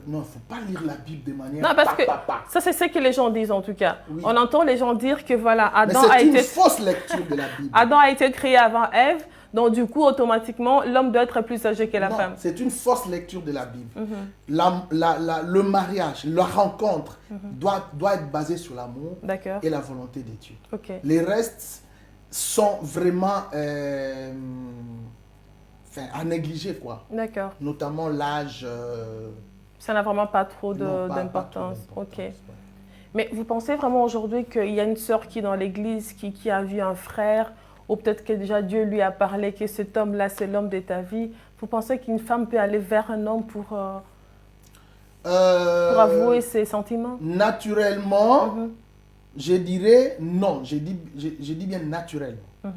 il ne faut pas lire la Bible de manière... Non, parce que ça c'est ce que les gens disent en tout cas. On entend les gens dire que voilà, Adam a été... Mais c'est une fausse lecture de la Bible. Adam a été créé avant Ève, donc du coup, automatiquement, l'homme doit être plus âgé que la femme. C'est une fausse lecture de la Bible. Le mariage, la rencontre doit être basé sur l'amour et la volonté de Dieu. Les restes sont vraiment à négliger, quoi. Notamment l'âge. Ça n'a vraiment pas trop d'importance. Mais vous pensez vraiment aujourd'hui qu'il y a une sœur qui est dans l'église qui a vu un frère, ou peut-être que déjà Dieu lui a parlé que cet homme-là, c'est l'homme de ta vie. Vous pensez qu'une femme peut aller vers un homme pour avouer ses sentiments? Naturellement, je dirais non. Je dis bien naturellement.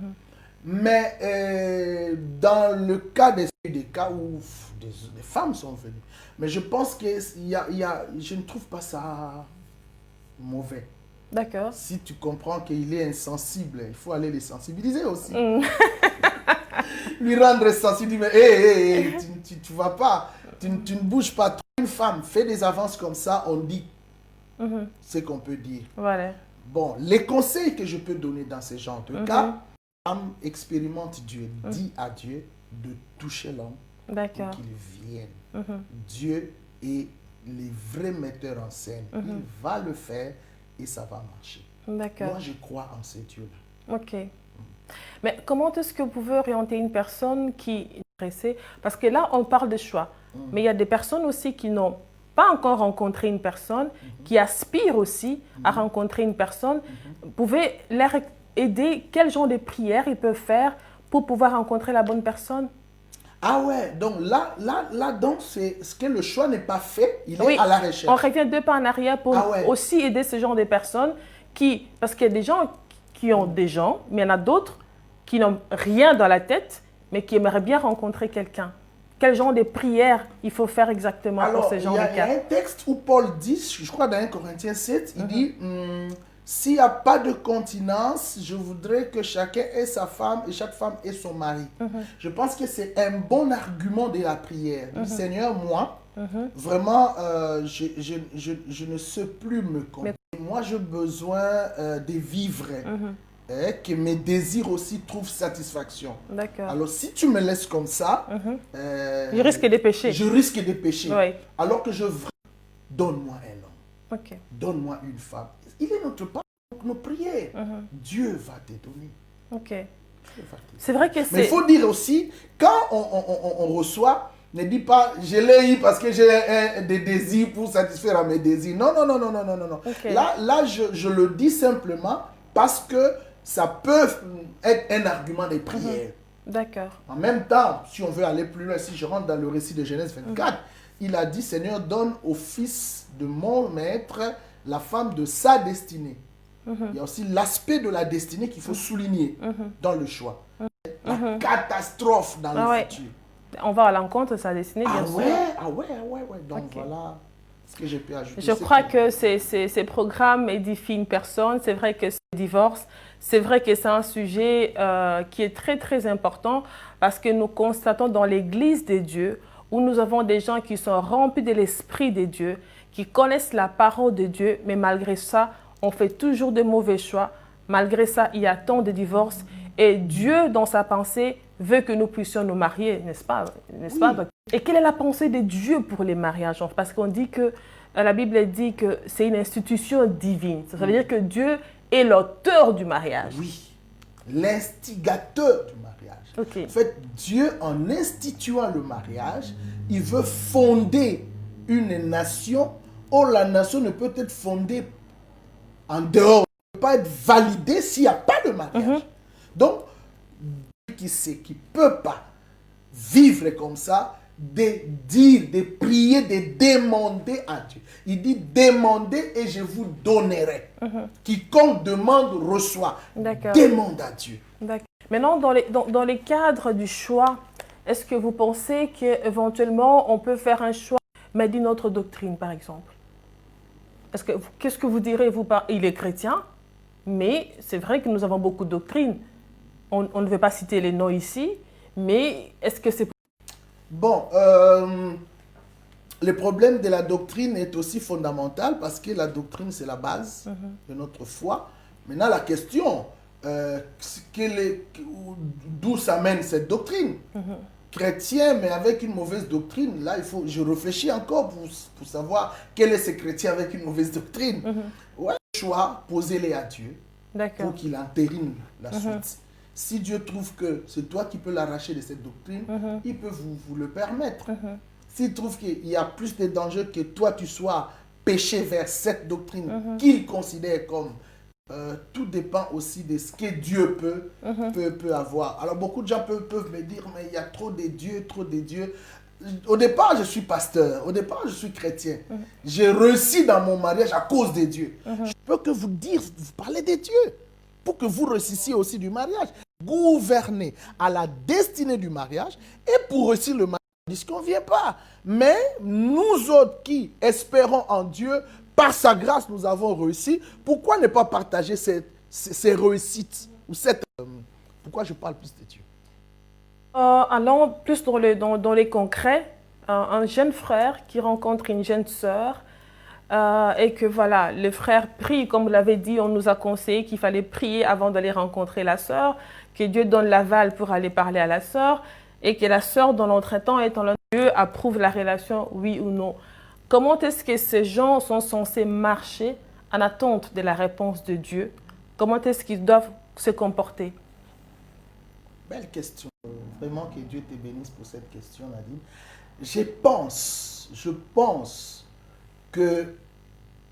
Mais dans le cas des cas où des femmes sont venues, mais je pense que je ne trouve pas ça mauvais. Si tu comprends qu'il est insensible, il faut aller les sensibiliser aussi. Lui rendre sensible, mais tu vas pas, tu ne bouges pas. Une femme fait des avances comme ça, on dit ce qu'on peut dire. Bon, les conseils que je peux donner dans ce genre de cas, femme expérimente Dieu, dit à Dieu de toucher l'homme pour qu'il vienne. Dieu est le vrai metteur en scène. Il va le faire et ça va marcher. Moi, je crois en ce Dieu-là. Mais comment est-ce que vous pouvez orienter une personne qui est intéressée? Parce que là, on parle de choix. Mais il y a des personnes aussi qui n'ont pas encore rencontré une personne, qui aspirent aussi à rencontrer une personne. Vous pouvez leur aider? Quel genre de prières ils peuvent faire pour pouvoir rencontrer la bonne personne? Ah ouais, donc là donc c'est ce que le choix n'est pas fait, il est à la recherche. On revient 2 pas en arrière pour aussi aider ce genre de personnes parce qu'il y a des gens qui ont des gens, mais il y en a d'autres qui n'ont rien dans la tête, mais qui aimeraient bien rencontrer quelqu'un. quel genre de prière il faut faire exactement pour ce genre de il y a cas? un texte où Paul dit, je crois dans 1 Corinthiens 7, il dit, s'il n'y a pas de continence, je voudrais que chacun ait sa femme et chaque femme ait son mari. Je pense que c'est un bon argument de la prière. Du Seigneur, moi, vraiment, je ne sais plus me contrôler. Moi, j'ai besoin de vivre. Que mes désirs aussi trouvent satisfaction. D'accord. Alors, si tu me laisses comme ça, je risque de pécher. Je risque de pécher. Oui. Alors que donne-moi un homme. Ok. Donne-moi une femme. Il est notre part, nos prières. Dieu va te donner. Ok. C'est vrai que c'est... Mais il faut dire aussi, quand on reçoit, ne dis pas, je l'ai eu parce que j'ai des désirs pour satisfaire à mes désirs. Non, non, non, non, non, non, non. Okay. Là je le dis simplement parce que ça peut être un argument de prière. D'accord. En même temps, si on veut aller plus loin, si je rentre dans le récit de Genèse 24, il a dit, Seigneur, donne au fils de mon maître la femme de sa destinée. Il y a aussi l'aspect de la destinée qu'il faut souligner dans le choix. La catastrophe dans le futur. On va à l'encontre de sa destinée, bien sûr. Ah ouais. Donc voilà ce que j'ai pu ajouter. Je crois que ces programmes édifient une personne. C'est vrai que ce divorce, c'est vrai que c'est un sujet qui est très, très important parce que nous constatons dans l'Église de Dieu où nous avons des gens qui sont remplis de l'Esprit de Dieu, qui connaissent la parole de Dieu, mais malgré ça, on fait toujours de mauvais choix. Malgré ça, il y a tant de divorces. Et Dieu, dans sa pensée, veut que nous puissions nous marier, n'est-ce pas? Et quelle est la pensée de Dieu pour les mariages? Parce qu'on dit que, la Bible dit que c'est une institution divine. Ça veut dire que Dieu est l'auteur du mariage. Oui, l'instigateur du mariage. Okay. En fait, Dieu, en instituant le mariage, il veut fonder une nation où la nation ne peut être fondée en dehors, ne peut pas être validée s'il n'y a pas de mariage. Donc, qui sait, qui ne peut pas vivre comme ça, de dire, de prier, de demander à Dieu. Il dit, demandez et je vous donnerai. Quiconque demande, reçoit. Demande à Dieu. Maintenant, dans les cadres du choix, est-ce que vous pensez qu'éventuellement, on peut faire un choix, mais d'une autre doctrine, par exemple? Qu'est-ce que vous direz, il est chrétien, mais c'est vrai que nous avons beaucoup de doctrines. On ne veut pas citer les noms ici, mais est-ce que c'est... Bon, le problème de la doctrine est aussi fondamental parce que la doctrine, c'est la base de notre foi. Maintenant, la question, d'où s'amène cette doctrine? Chrétien, mais avec une mauvaise doctrine, là, je réfléchis encore pour savoir quel est ce chrétien avec une mauvaise doctrine. Ouais, choix, posez-les à Dieu pour qu'il entérine la suite. Si Dieu trouve que c'est toi qui peux l'arracher de cette doctrine, il peut vous le permettre. S'il trouve qu'il y a plus de danger que toi, tu sois péché vers cette doctrine qu'il considère comme... tout dépend aussi de ce que Dieu peut avoir. Alors, beaucoup de gens peuvent me dire, mais il y a trop de dieux, trop de dieux. Au départ, je suis pasteur. Au départ, je suis chrétien. J'ai réussi dans mon mariage à cause de Dieu. Je peux que vous dire, vous parlez de Dieu pour que vous réussissiez aussi du mariage. Gouverner à la destinée du mariage et pour réussir le mariage, ne se convient pas. Mais nous autres qui espérons en Dieu, par sa grâce, nous avons réussi. Pourquoi ne pas partager ces réussites ou pourquoi je parle plus de Dieu? Allons plus dans les concrets. Un jeune frère qui rencontre une jeune sœur et que voilà, le frère prie, comme vous l'avez dit, on nous a conseillé qu'il fallait prier avant d'aller rencontrer la sœur, que Dieu donne l'aval pour aller parler à la sœur et que la sœur, dans l'entretemps, étant là, Dieu approuve la relation, oui ou non. Comment est-ce que ces gens sont censés marcher en attente de la réponse de Dieu? Comment est-ce qu'ils doivent se comporter? Belle question. Vraiment que Dieu te bénisse pour cette question, Nadine. Je pense que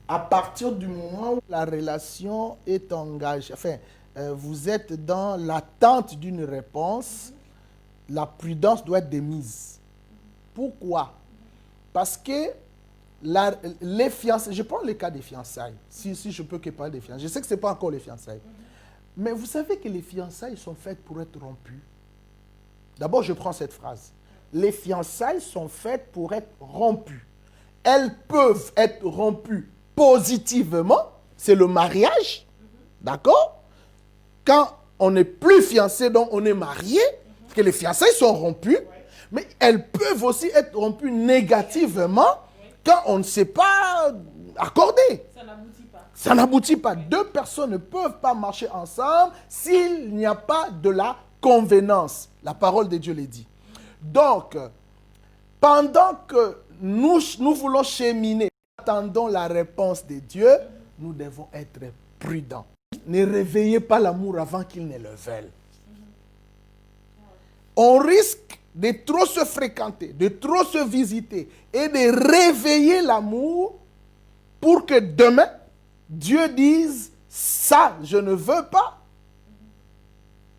à partir du moment où la relation est engagée, vous êtes dans l'attente d'une réponse, la prudence doit être de mise. Pourquoi? Parce que les fiançailles, je prends le cas des fiançailles, si je peux que parler des fiançailles. Je sais que ce n'est pas encore les fiançailles. Mais vous savez que les fiançailles sont faites pour être rompues. D'abord, je prends cette phrase. les fiançailles sont faites pour être rompues. Elles peuvent être rompues positivement, c'est le mariage, d'accord? Quand on n'est plus fiancé, donc on est marié, que les fiançailles sont rompues, mais elles peuvent aussi être rompues négativement quand on ne s'est pas accordé. Ça n'aboutit pas. Ça n'aboutit pas. Deux personnes ne peuvent pas marcher ensemble s'il n'y a pas de la convenance. La parole de Dieu le dit. Donc, pendant que nous voulons cheminer, attendons la réponse de Dieu, nous devons être prudents. Ne réveillez pas l'amour avant qu'il ne le veuille. On risque de trop se fréquenter, de trop se visiter et de réveiller l'amour pour que demain, Dieu dise, ça, je ne veux pas.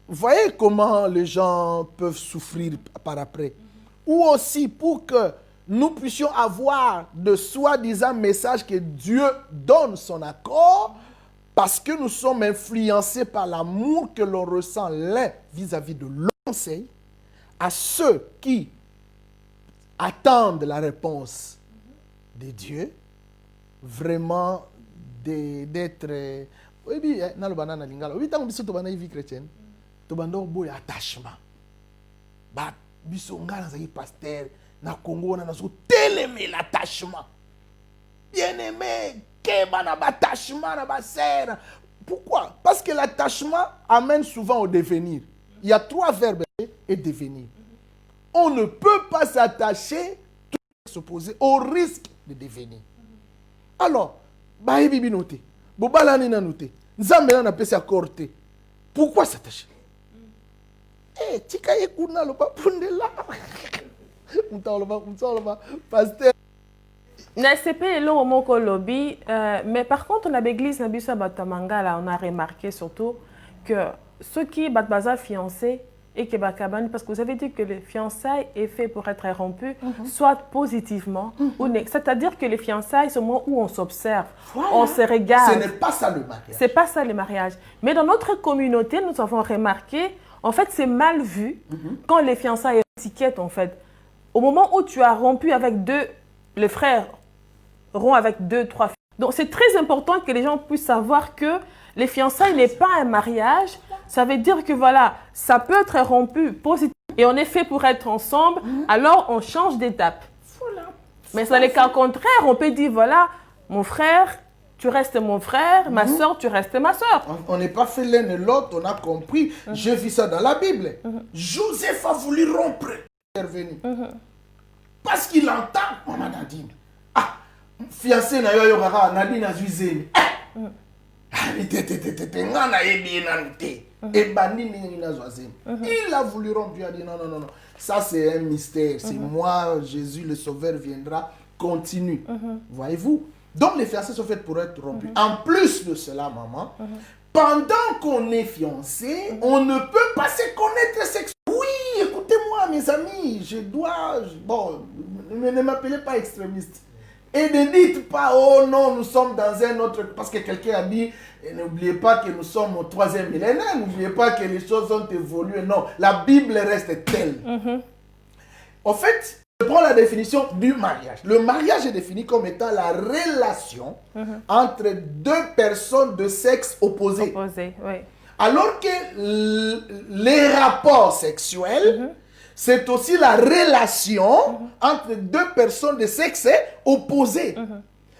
Vous voyez comment les gens peuvent souffrir par après. Ou aussi pour que nous puissions avoir de soi-disant messages que Dieu donne son accord, parce que nous sommes influencés par l'amour que l'on ressent l'un vis-à-vis de l'autre conseil, à ceux qui attendent la réponse de Dieu, vraiment d'être... Oui, oui, dans le banana lingala. Oui, tant que tu as une vie chrétienne, tu as un attachement. Bah, biso ngana zaki pasteur na Congo na nazo télémé l'attachement. Bien-aimé, keba na attachement na basera. Pourquoi? Parce que l'attachement amène souvent au devenir. Il y a trois verbes et devenir. On ne peut pas s'attacher, tout s'opposer au risque de devenir. Alors, bah bibi noté. Bobala ni na noté. Nzambe na pesi accordé. Pourquoi s'attacher? Eh, tika yekuna lo pa pundela. Pasteur. NSCP le moko lobby, mais par contre on a l'église Nabisa Batamanga là, on a remarqué surtout que ceux qui battent fiancés et qui bakabani, parce que vous avez dit que les fiançailles est fait pour être rompu, soit positivement ou négativement. C'est-à-dire que les fiançailles, c'est le moment où on s'observe, voilà. On se regarde. Ce n'est pas ça le mariage. C'est pas ça le mariage. Mais dans notre communauté, nous avons remarqué, en fait, c'est mal vu quand les fiançailles étiquettent, en fait. Au moment où tu as rompu avec les frères rompt avec 2, 3 filles. Donc, c'est très important que les gens puissent savoir que les fiançailles n'est pas un mariage. Ça veut dire que, voilà, ça peut être rompu positivement et on est fait pour être ensemble, alors on change d'étape. Voilà. Mais dans les cas contraires, on peut dire, voilà, mon frère, tu restes mon frère, ma soeur, tu restes ma soeur. On n'est pas fait l'un et l'autre, on a compris. J'ai vu ça dans la Bible. Joseph a voulu rompre. Parce qu'il entend, maman Nadine. Ah, fiancé na yo kaka Nadine a zuzeni. Il a voulu rompre, il a dit non, non, non, non. Ça c'est un mystère, c'est moi, Jésus le Sauveur viendra, continue. Voyez-vous? Donc les fiancés sont faits pour être rompus. En plus de cela, maman, pendant qu'on est fiancé, on ne peut pas se connaître sexuellement. Oui, écoutez-moi mes amis, je dois... Bon, ne m'appelez pas extrémiste. Et ne dites pas, oh non, nous sommes dans un autre... Parce que quelqu'un a dit, n'oubliez pas que nous sommes au 3e millénaire, n'oubliez pas que les choses ont évolué. Non, la Bible reste telle. En fait, je prends la définition du mariage. Le mariage est défini comme étant la relation entre deux personnes de sexe opposé. Opposé, oui. Alors que les rapports sexuels... C'est aussi la relation entre deux personnes de sexe opposé.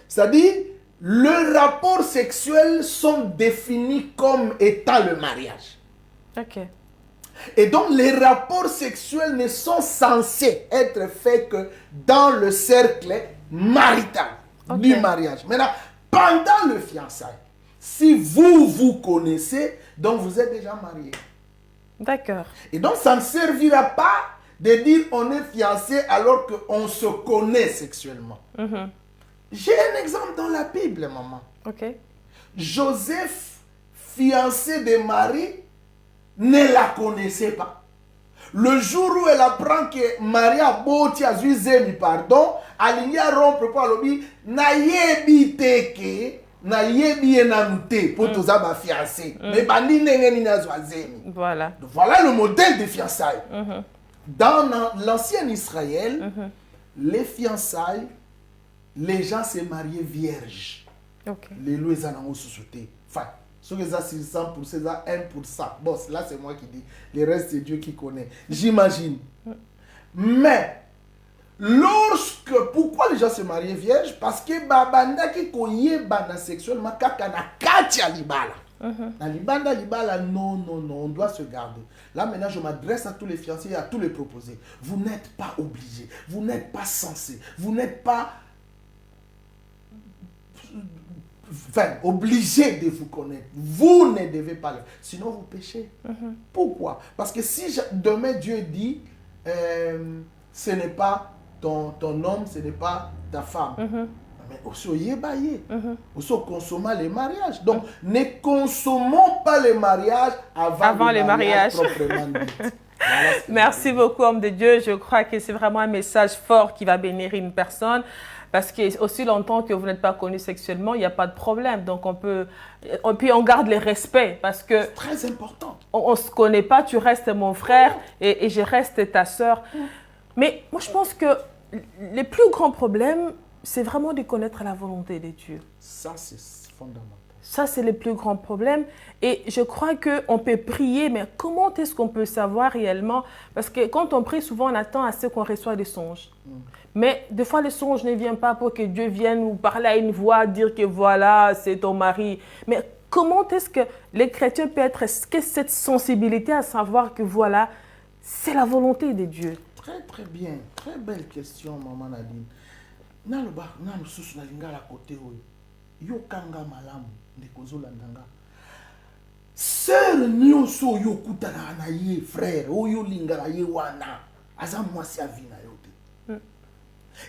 C'est-à-dire, le rapport sexuel sont définis comme étant le mariage. Ok. Et donc, les rapports sexuels ne sont censés être faits que dans le cercle marital du mariage. Maintenant, pendant le fiançailles, si vous vous connaissez, donc vous êtes déjà marié. D'accord. Et donc, ça ne servira pas de dire on est fiancé alors qu'on se connaît sexuellement. J'ai un exemple dans la Bible, maman. Ok. Joseph, fiancé de Marie, ne la connaissait pas. Le jour où elle apprend que Marie a beauti à Zuzemi, pardon, aligné à rompre pour l'obi, na yebi teke, na yebi enanoute pour tous ma fiancé. Mais bandi n'engeni na Zuzemi. Voilà. Voilà le modèle de fiançailles. dans l'ancien Israël, les fiançailles, les gens se mariaient vierges. Les lois en société. Enfin, ce que ça c'est 100%, c'est 1%. Bon, là c'est moi qui dis. Le reste c'est Dieu qui connaît. J'imagine. Mais pourquoi les gens se mariaient vierges? Parce que babanda qui connaît bana sexuellement kaka na katia libala. Na libala, non, on doit se garder. Là maintenant je m'adresse à tous les fiancés et à tous les proposés. Vous n'êtes pas obligés, vous n'êtes pas censés, vous n'êtes pas obligé de vous connaître. Vous ne devez pas le faire. Sinon, vous péchez. Pourquoi? Parce que si demain Dieu dit, ce n'est pas ton homme, ce n'est pas ta femme. Mais aussi, aussi consommons les mariages. Donc, ne consommons pas les mariages avant les mariages proprement dit. Voilà. Merci beaucoup, homme de Dieu. Je crois que c'est vraiment un message fort qui va bénir une personne. Parce que aussi longtemps que vous n'êtes pas connu sexuellement, il n'y a pas de problème. Donc, on garde les respects parce que... C'est très important. On ne se connaît pas, tu restes mon frère et je reste ta sœur. Mais moi, je pense que le plus grand problème, c'est vraiment de connaître la volonté de Dieu. Ça, c'est fondamental. Ça, c'est le plus grand problème. Et je crois qu'on peut prier, mais comment est-ce qu'on peut savoir réellement? Parce que quand on prie, souvent, on attend à ce qu'on reçoit des songes. Mais des fois, le songe ne vient pas pour que Dieu vienne nous parler à une voix, dire que voilà, c'est ton mari. Mais comment est-ce que les chrétiens peuvent être, cette sensibilité à savoir que voilà, c'est la volonté de Dieu? Très, très bien. Très belle question, maman Nadine. Sœur nyonso yo kutana na ye frère oyo lingala ye wana aza mwasi avina yote.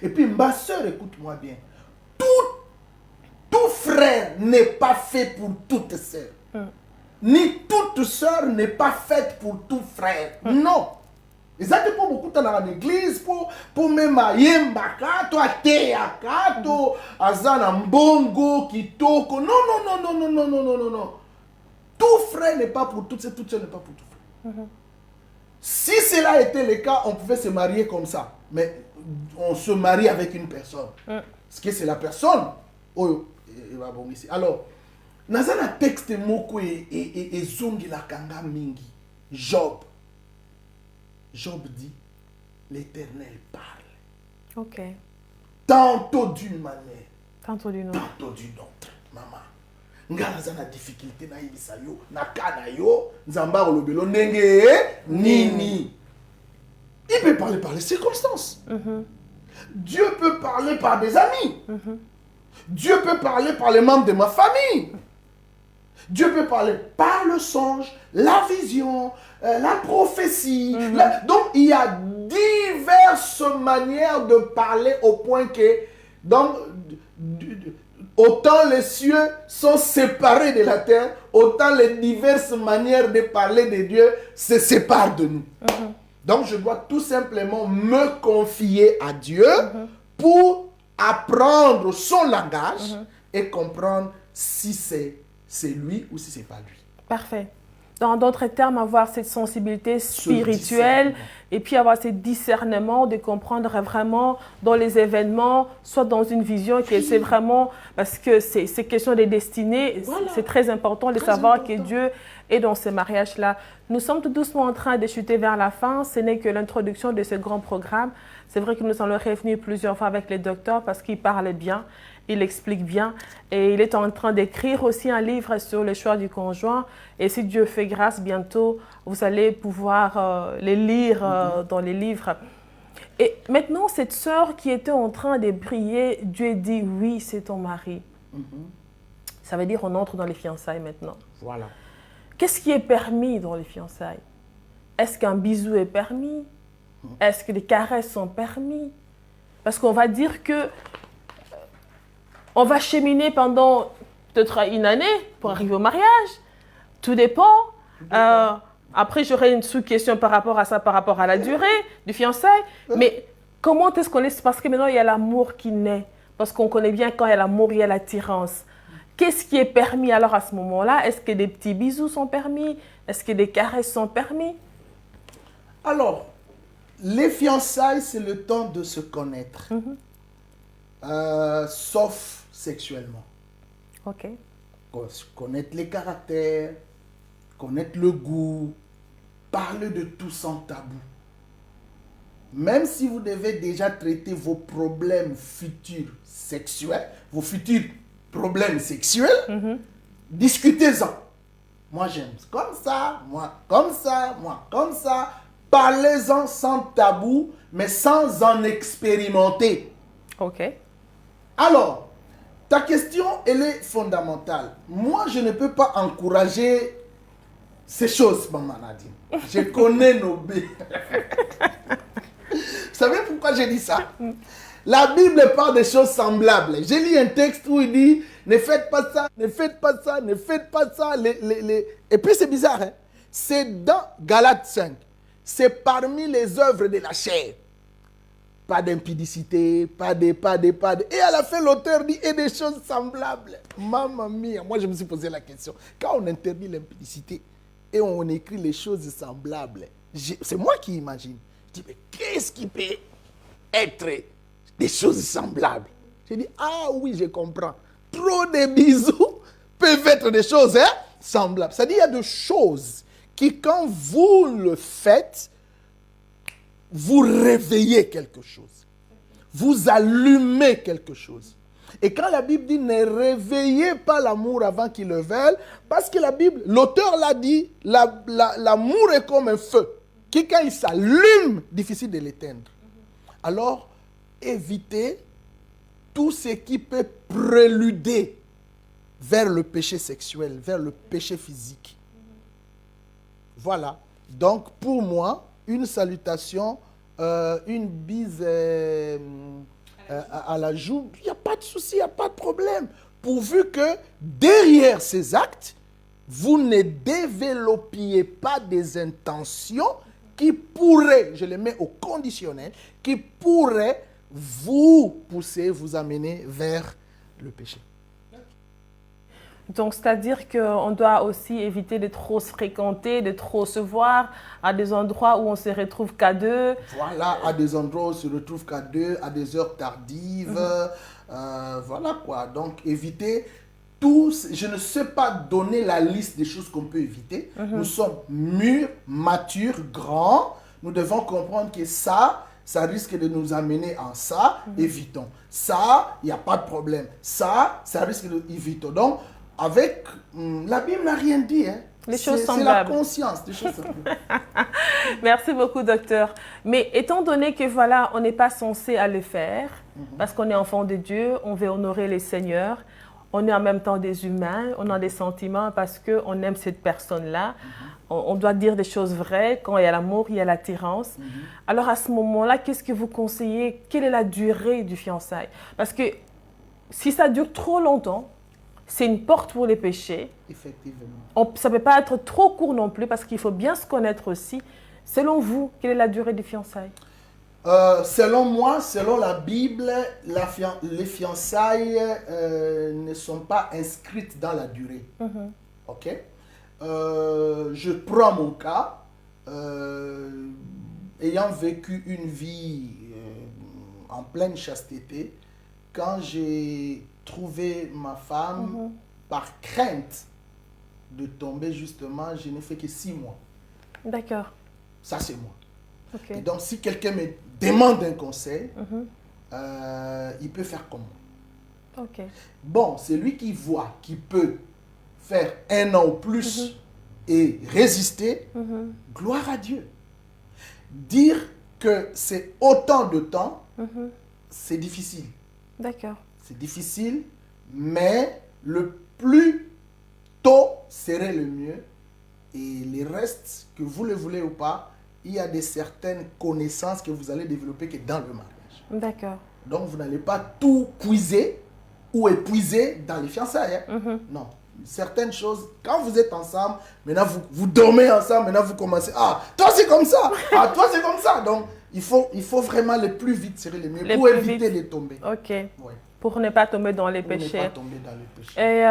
Et puis ma sœur, écoute-moi bien. Tout frère n'est pas fait pour toute sœur. Ni toute sœur n'est pas faite pour tout frère. Non. Et ça dépend beaucoup dans l'église pour même yembaka, toi teaka, toi azana mbongo kitoko. Non. Tout frère n'est pas pour toute sœur n'est pas pour tout frère. Si cela était le cas, on pouvait se marier comme ça. Mais on se marie avec une personne. Parce que c'est la personne. Alors, dans un texte moko et zongi la kanga mingi. Job dit, l'Éternel parle. Ok. Tantôt d'une manière. Tantôt d'une autre. Tantôt d'une autre. Maman. Ngala zana difficulté na yibisa yo, na kana yo, nzamba olobelo ndenge nini. Il peut parler par les circonstances. Dieu peut parler par des amis. Dieu peut parler par les membres de ma famille. Dieu peut parler par le songe, la vision, la prophétie. Donc, il y a diverses manières de parler au point que, donc, autant les cieux sont séparés de la terre, autant les diverses manières de parler de Dieu se séparent de nous. Donc, je dois tout simplement me confier à Dieu pour apprendre son langage et comprendre si c'est lui ou si ce n'est pas lui. Parfait. Dans d'autres termes, avoir cette sensibilité spirituelle et puis avoir ce discernement de comprendre vraiment dans les événements, soit dans une vision, que c'est vraiment, parce que c'est question de destinée, c'est très important de savoir que Dieu est dans ce mariage-là. Nous sommes tout doucement en train de chuter vers la fin, ce n'est que l'introduction de ce grand programme. C'est vrai que nous sommes revenus plusieurs fois avec les docteurs parce qu'il parle bien, il explique bien et il est en train d'écrire aussi un livre sur le choix du conjoint. Et si Dieu fait grâce, bientôt, vous allez pouvoir les lire dans les livres. Et maintenant, cette sœur qui était en train de prier, Dieu dit, oui, c'est ton mari. Ça veut dire qu'on entre dans les fiançailles maintenant. Voilà. Qu'est-ce qui est permis dans les fiançailles? Est-ce qu'un bisou est permis? Est-ce que les caresses sont permis? Parce qu'on va dire que on va cheminer pendant peut-être une année pour arriver au mariage. Tout dépend. Après, j'aurai une sous-question par rapport à ça, par rapport à la durée du fiançailles. Mais comment est-ce qu'on est? Parce que maintenant, il y a l'amour qui naît. Parce qu'on connaît bien quand il y a l'amour, il y a l'attirance. Qu'est-ce qui est permis alors à ce moment-là? Est-ce que des petits bisous sont permis? Est-ce que des caresses sont permis? Alors, Les fiançailles, c'est le temps de se connaître, sauf sexuellement. Ok. Connaître les caractères, connaître le goût, parler de tout sans tabou. Même si vous devez déjà traiter vos problèmes futurs sexuels, vos futurs problèmes sexuels, discutez-en. Moi j'aime comme ça, moi comme ça, moi comme ça. Parlez-en sans tabou, mais sans en expérimenter. Ok. Alors, ta question, elle est fondamentale. Moi, je ne peux pas encourager ces choses, Maman Nadine. Je connais nos bébés. Vous savez pourquoi j'ai dit ça? La Bible parle de choses semblables. J'ai lu un texte où il dit, ne faites pas ça, ne faites pas ça, ne faites pas ça. Et puis c'est bizarre, hein? C'est dans Galates 5. C'est parmi les œuvres de la chair. Pas d'impudicité, pas de. Et à la fin, l'auteur dit, et des choses semblables. Mamma mia, moi je me suis posé la question. Quand on interdit l'impudicité et on écrit les choses semblables, c'est moi qui imagine. Je dis, mais qu'est-ce qui peut être des choses semblables? Je dis, ah oui, je comprends. Trop de bisous peuvent être des choses semblables. C'est-à-dire, il y a des choses qui, quand vous le faites, vous réveillez quelque chose. Vous allumez quelque chose. Et quand la Bible dit ne réveillez pas l'amour avant qu'il le veuille, parce que la Bible, l'auteur l'a dit, l'amour est comme un feu, qui quand il s'allume, difficile de l'éteindre. Alors, évitez tout ce qui peut préluder vers le péché sexuel, vers le péché physique. Voilà. Donc, pour moi, une salutation, une bise à la joue, il n'y a pas de souci, il n'y a pas de problème. Pourvu que derrière ces actes, vous ne développiez pas des intentions qui pourraient, je les mets au conditionnel, qui pourraient vous pousser, vous amener vers le péché. Donc, c'est-à-dire qu'on doit aussi éviter de trop se fréquenter, de trop se voir à des endroits où on se retrouve qu'à deux. Voilà, à des endroits où on se retrouve qu'à deux, à des heures tardives. Voilà quoi. Donc, éviter tout. Je ne sais pas donner la liste des choses qu'on peut éviter. Nous sommes mûrs, matures, grands. Nous devons comprendre que ça risque de nous amener en ça. Évitons. Ça, il n'y a pas de problème. Ça risque de... Évitons. Donc, avec, la Bible n'a rien dit. Hein. Les choses semblables. C'est la conscience des choses semblables. Merci beaucoup, docteur. Mais étant donné que voilà, on n'est pas censé à le faire, parce qu'on est enfant de Dieu, on veut honorer les seigneurs, on est en même temps des humains, on a des sentiments parce qu'on aime cette personne-là. On doit dire des choses vraies. Quand il y a l'amour, il y a l'attirance. Alors à ce moment-là, qu'est-ce que vous conseillez? Quelle est la durée du fiançailles? Parce que si ça dure trop longtemps, c'est une porte pour les péchés. Effectivement. Ça ne peut pas être trop court non plus parce qu'il faut bien se connaître aussi. Selon vous, quelle est la durée des fiançailles? Selon moi, selon la Bible, les fiançailles ne sont pas inscrites dans la durée. Ok? Je prends mon cas. Ayant vécu une vie en pleine chasteté, quand j'ai trouvé ma femme, par crainte de tomber justement, je n'ai fait que 6 mois. D'accord. Ça, c'est moi. Okay. Et donc, si quelqu'un me demande un conseil, il peut faire comme moi. Okay. Bon, c'est lui qui voit, qui peut faire 1 an ou plus et résister, gloire à Dieu. Dire que c'est autant de temps, c'est difficile. D'accord. C'est difficile, mais le plus tôt serait le mieux. Et les restes, que vous le voulez ou pas, il y a certaines connaissances que vous allez développer que dans le mariage. D'accord. Donc, vous n'allez pas tout puiser ou épuiser dans les fiançailles. Hein? Non. Certaines choses, quand vous êtes ensemble, maintenant vous dormez ensemble, maintenant vous commencez, ah, toi c'est comme ça, ah, toi c'est comme ça. Donc, il faut vraiment le plus vite serait le mieux pour éviter de tomber. Ok. Ouais. Pour ne pas tomber dans les péchés. Ne pas tomber dans les péchés. Et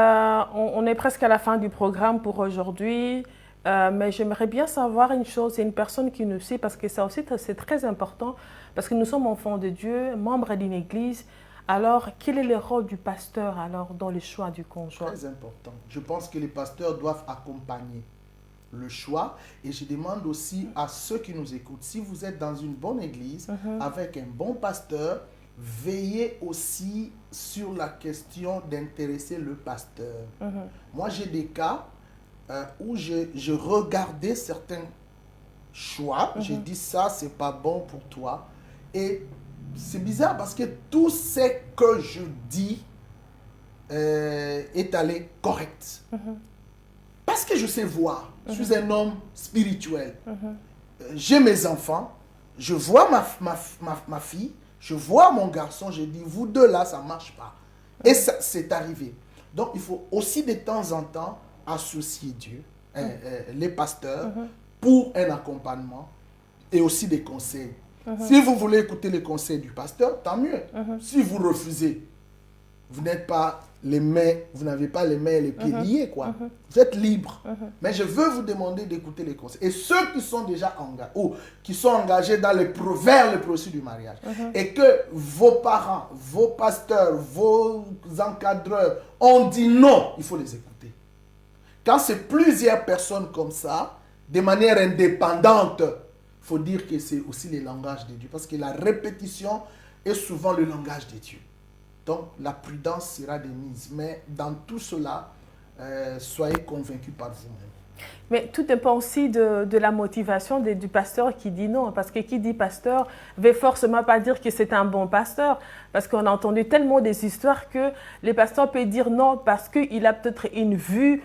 on est presque à la fin du programme pour aujourd'hui. Mais j'aimerais bien savoir une chose, c'est une personne qui nous suit, parce que ça aussi, c'est très important, parce que nous sommes enfants de Dieu, membres d'une église. Alors, quel est le rôle du pasteur alors dans le choix du conjoint? Très important. Je pense que les pasteurs doivent accompagner le choix. Et je demande aussi à ceux qui nous écoutent, si vous êtes dans une bonne église, avec un bon pasteur, veillez aussi sur la question d'intéresser le pasteur. Moi, j'ai des cas où je regardais certains choix, j'ai dit ça, c'est pas bon pour toi. Et c'est bizarre parce que tout ce que je dis est allé correct. Parce que je sais voir. Je suis un homme spirituel. J'ai mes enfants. Je vois ma fille. Je vois mon garçon. Je dis, vous deux là, ça ne marche pas. Et ça, c'est arrivé. Donc, il faut aussi de temps en temps associer Dieu, les pasteurs, pour un accompagnement et aussi des conseils. Si vous voulez écouter les conseils du pasteur, tant mieux. Si vous refusez, vous n'êtes pas les mains, vous n'avez pas les mains et les pieds liés, quoi. Vous êtes libre. Mais je veux vous demander d'écouter les conseils. Et ceux qui sont déjà engagés, ou qui sont engagés dans vers le processus du mariage, et que vos parents, vos pasteurs, vos encadreurs ont dit non, il faut les écouter. Quand c'est plusieurs personnes comme ça, de manière indépendante, il faut dire que c'est aussi le langage de Dieu. Parce que la répétition est souvent le langage de Dieu. Donc, la prudence sera de mise. Mais dans tout cela, soyez convaincus par vous-même. Mais tout dépend aussi de la motivation du pasteur qui dit non. Parce que qui dit pasteur ne veut forcément pas dire que c'est un bon pasteur. Parce qu'on a entendu tellement des histoires que les pasteurs peuvent dire non parce qu'il a peut-être une vue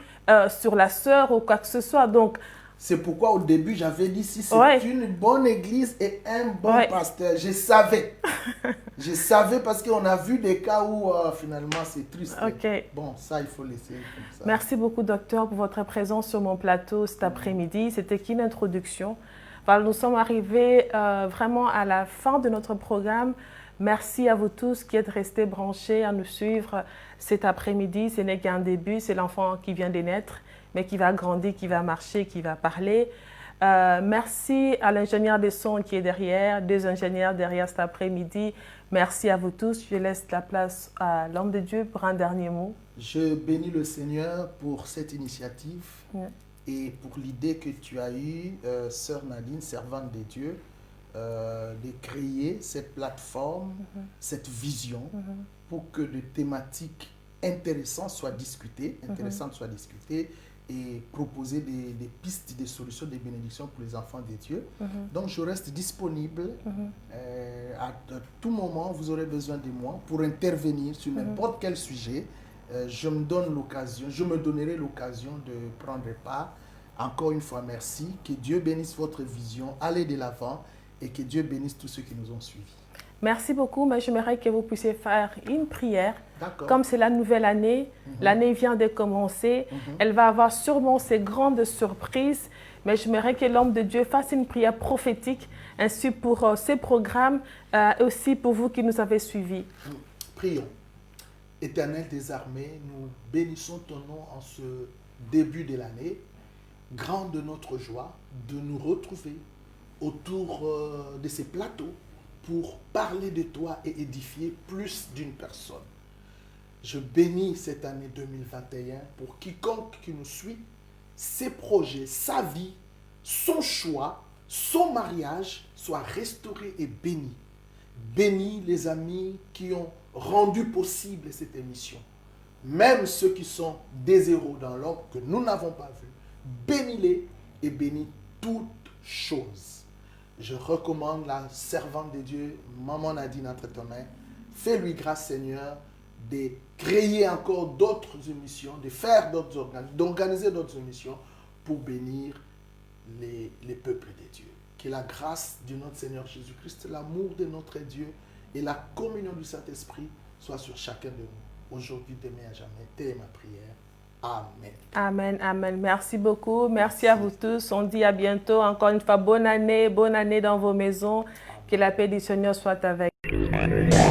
sur la sœur ou quoi que ce soit. Donc, c'est pourquoi au début, j'avais dit si c'est une bonne église et un bon pasteur. Je savais. Je savais parce qu'on a vu des cas où finalement c'est triste. Bon, ça, il faut laisser comme ça. Merci beaucoup, docteur, pour votre présence sur mon plateau cet après-midi. C'était qu'une introduction. Voilà, nous sommes arrivés vraiment à la fin de notre programme. Merci à vous tous qui êtes restés branchés à nous suivre cet après-midi. Ce n'est qu'un début, c'est l'enfant qui vient de naître, mais qui va grandir, qui va marcher, qui va parler. Merci à l'ingénieur des sons qui est derrière, deux ingénieurs derrière cet après-midi. Merci à vous tous. Je laisse la place à l'homme de Dieu pour un dernier mot. Je bénis le Seigneur pour cette initiative et pour l'idée que tu as eue, Sœur Nadine, servante de Dieu, de créer cette plateforme, cette vision pour que des thématiques intéressantes soient discutées, et proposer des pistes, des solutions, des bénédictions pour les enfants de Dieu. Donc, je reste disponible. À tout moment, vous aurez besoin de moi pour intervenir sur n'importe quel sujet. Je me donnerai l'occasion de prendre part. Encore une fois, merci. Que Dieu bénisse votre vision. Allez de l'avant et que Dieu bénisse tous ceux qui nous ont suivis. Merci beaucoup, mais j'aimerais que vous puissiez faire une prière. Comme c'est la nouvelle année, l'année vient de commencer, elle va avoir sûrement ses grandes surprises, mais j'aimerais que l'homme de Dieu fasse une prière prophétique, ainsi pour ces programmes, et aussi pour vous qui nous avez suivis. Prions. Éternel des armées, nous bénissons ton nom en ce début de l'année. Grande de notre joie de nous retrouver autour de ces plateaux pour parler de toi et édifier plus d'une personne. Je bénis cette année 2021 pour quiconque qui nous suit, ses projets, sa vie, son choix, son mariage soient restaurés et bénis. Bénis les amis qui ont rendu possible cette émission. Même ceux qui sont des héros dans l'ombre que nous n'avons pas vus. Bénis-les et bénis toutes choses. Je recommande la servante de Dieu, Maman Nadine, entre tes mains. Fais-lui grâce, Seigneur, de créer encore d'autres émissions, de faire d'autres organismes, d'organiser d'autres émissions pour bénir les peuples de Dieu. Que la grâce de notre Seigneur Jésus-Christ, l'amour de notre Dieu et la communion du Saint-Esprit soient sur chacun de nous, aujourd'hui, demain, à jamais. Telle est ma prière. Amen. Amen, amen. Merci beaucoup. Merci à vous tous. On dit à bientôt. Encore une fois, bonne année dans vos maisons. Que la paix du Seigneur soit avec vous.